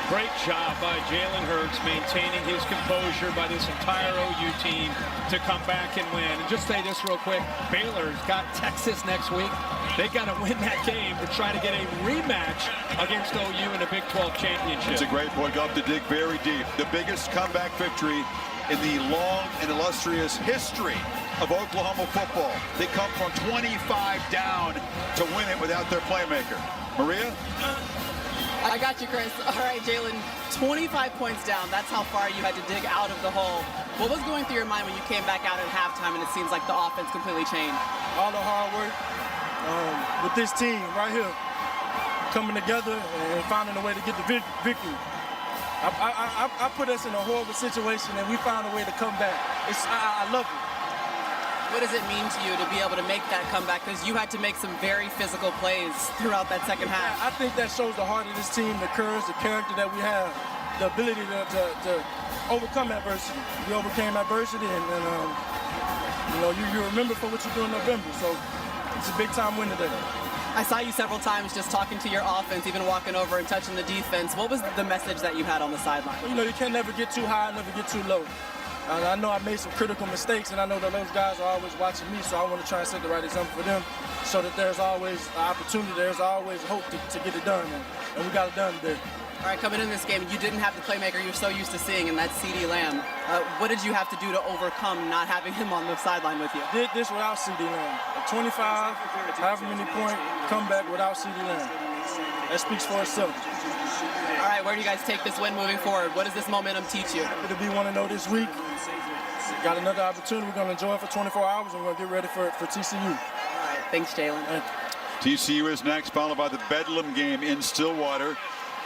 Great job by Jalen Hurts maintaining his composure by this entire OU team to come back and win. And just say this real quick, Baylor's got Texas next week. They got to win that game to try to get a rematch against OU in the Big 12 championship. It's a great point. You'll have to dig very deep. The biggest comeback victory in the long and illustrious history of Oklahoma football. They come from 25 down to win it without their playmaker. Maria? I got you, Chris. All right, Jalen, 25 points down. That's how far you had to dig out of the hole. What was going through your mind when you came back out at halftime and it seems like the offense completely changed? All the hard work with this team right here, coming together and finding a way to get the victory. I put us in a horrible situation and we found a way to come back. I love it. What does it mean to you to be able to make that comeback? Because you had to make some very physical plays throughout that second half. I think that shows the heart of this team, the courage, the character that we have, the ability to overcome adversity. We overcame adversity, and you remember for what you do in November. So it's a big time win today. I saw you several times just talking to your offense, even walking over and touching the defense. What was the message that you had on the sideline? Well, you can never get too high, never get too low. I know I made some critical mistakes, and I know that those guys are always watching me, so I want to try and set the right example for them so that there's always an opportunity, there's always hope to get it done, and we got it done today. All right, coming in this game, you didn't have the playmaker you're so used to seeing, and that's CeeDee Lamb. What did you have to do to overcome not having him on the sideline with you? Did this without CeeDee Lamb. A 25, however many point comeback without CeeDee Lamb. That speaks for itself. All right, where do you guys take this win moving forward? What does this momentum teach you? It'll be 1-0 this week. Got another opportunity. We're going to enjoy it for 24 hours, and we're going to get ready for TCU. All right, thanks, Jalen. TCU is next, followed by the Bedlam game in Stillwater.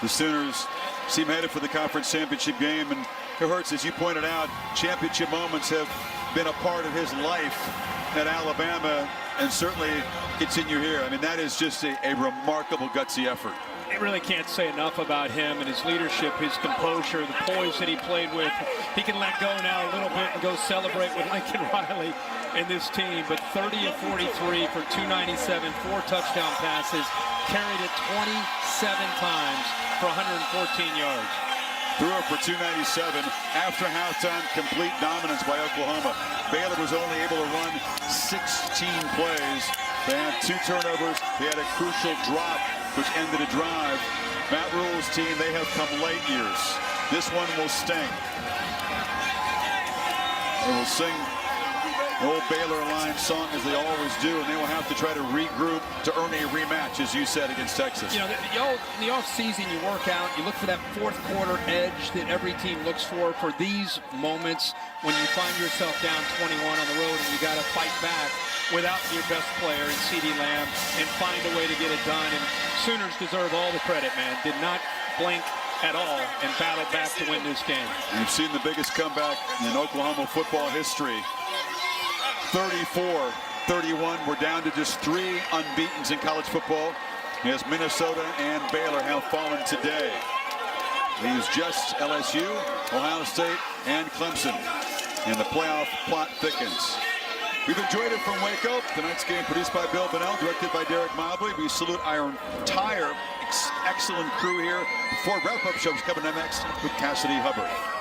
The Sooners seem headed for the conference championship game, and Hurts, as you pointed out, championship moments have been a part of his life at Alabama, and certainly continue here. I mean, that is just a remarkable, gutsy effort. I really can't say enough about him and his leadership, his composure, the poise that he played with. He can let go now a little bit and go celebrate with Lincoln Riley and this team. But 30 of 43 for 297, 4 touchdown passes, carried it 27 times for 114 yards. Threw it for 297 after halftime. Complete dominance by Oklahoma. Baylor was only able to run 16 plays. They had 2 turnovers. They had a crucial drop, which ended a drive. Matt Rule's team, they have come late years. This one will sting. They will sing the old Baylor line song as they always do, and they will have to try to regroup to earn a rematch, as you said, against Texas. You know, in the offseason, you work out, you look for that fourth quarter edge that every team looks for these moments when you find yourself down 21 on the road and you got to fight back without your best player in CeeDee Lamb and find a way to get it done. And Sooners deserve all the credit, man. Did not blink at all and battled back to win this game. You've seen the biggest comeback in Oklahoma football history. 34-31. We're down to just 3 unbeatens in college football. as Minnesota and Baylor have fallen today. Leaves just LSU, Ohio State, and Clemson. And the playoff plot thickens. We've enjoyed it from Waco. Tonight's game produced by Bill Bonnell, directed by Derek Mobley. We salute our entire excellent crew here. 4 wrap-up shows coming up next with Cassidy Hubbard.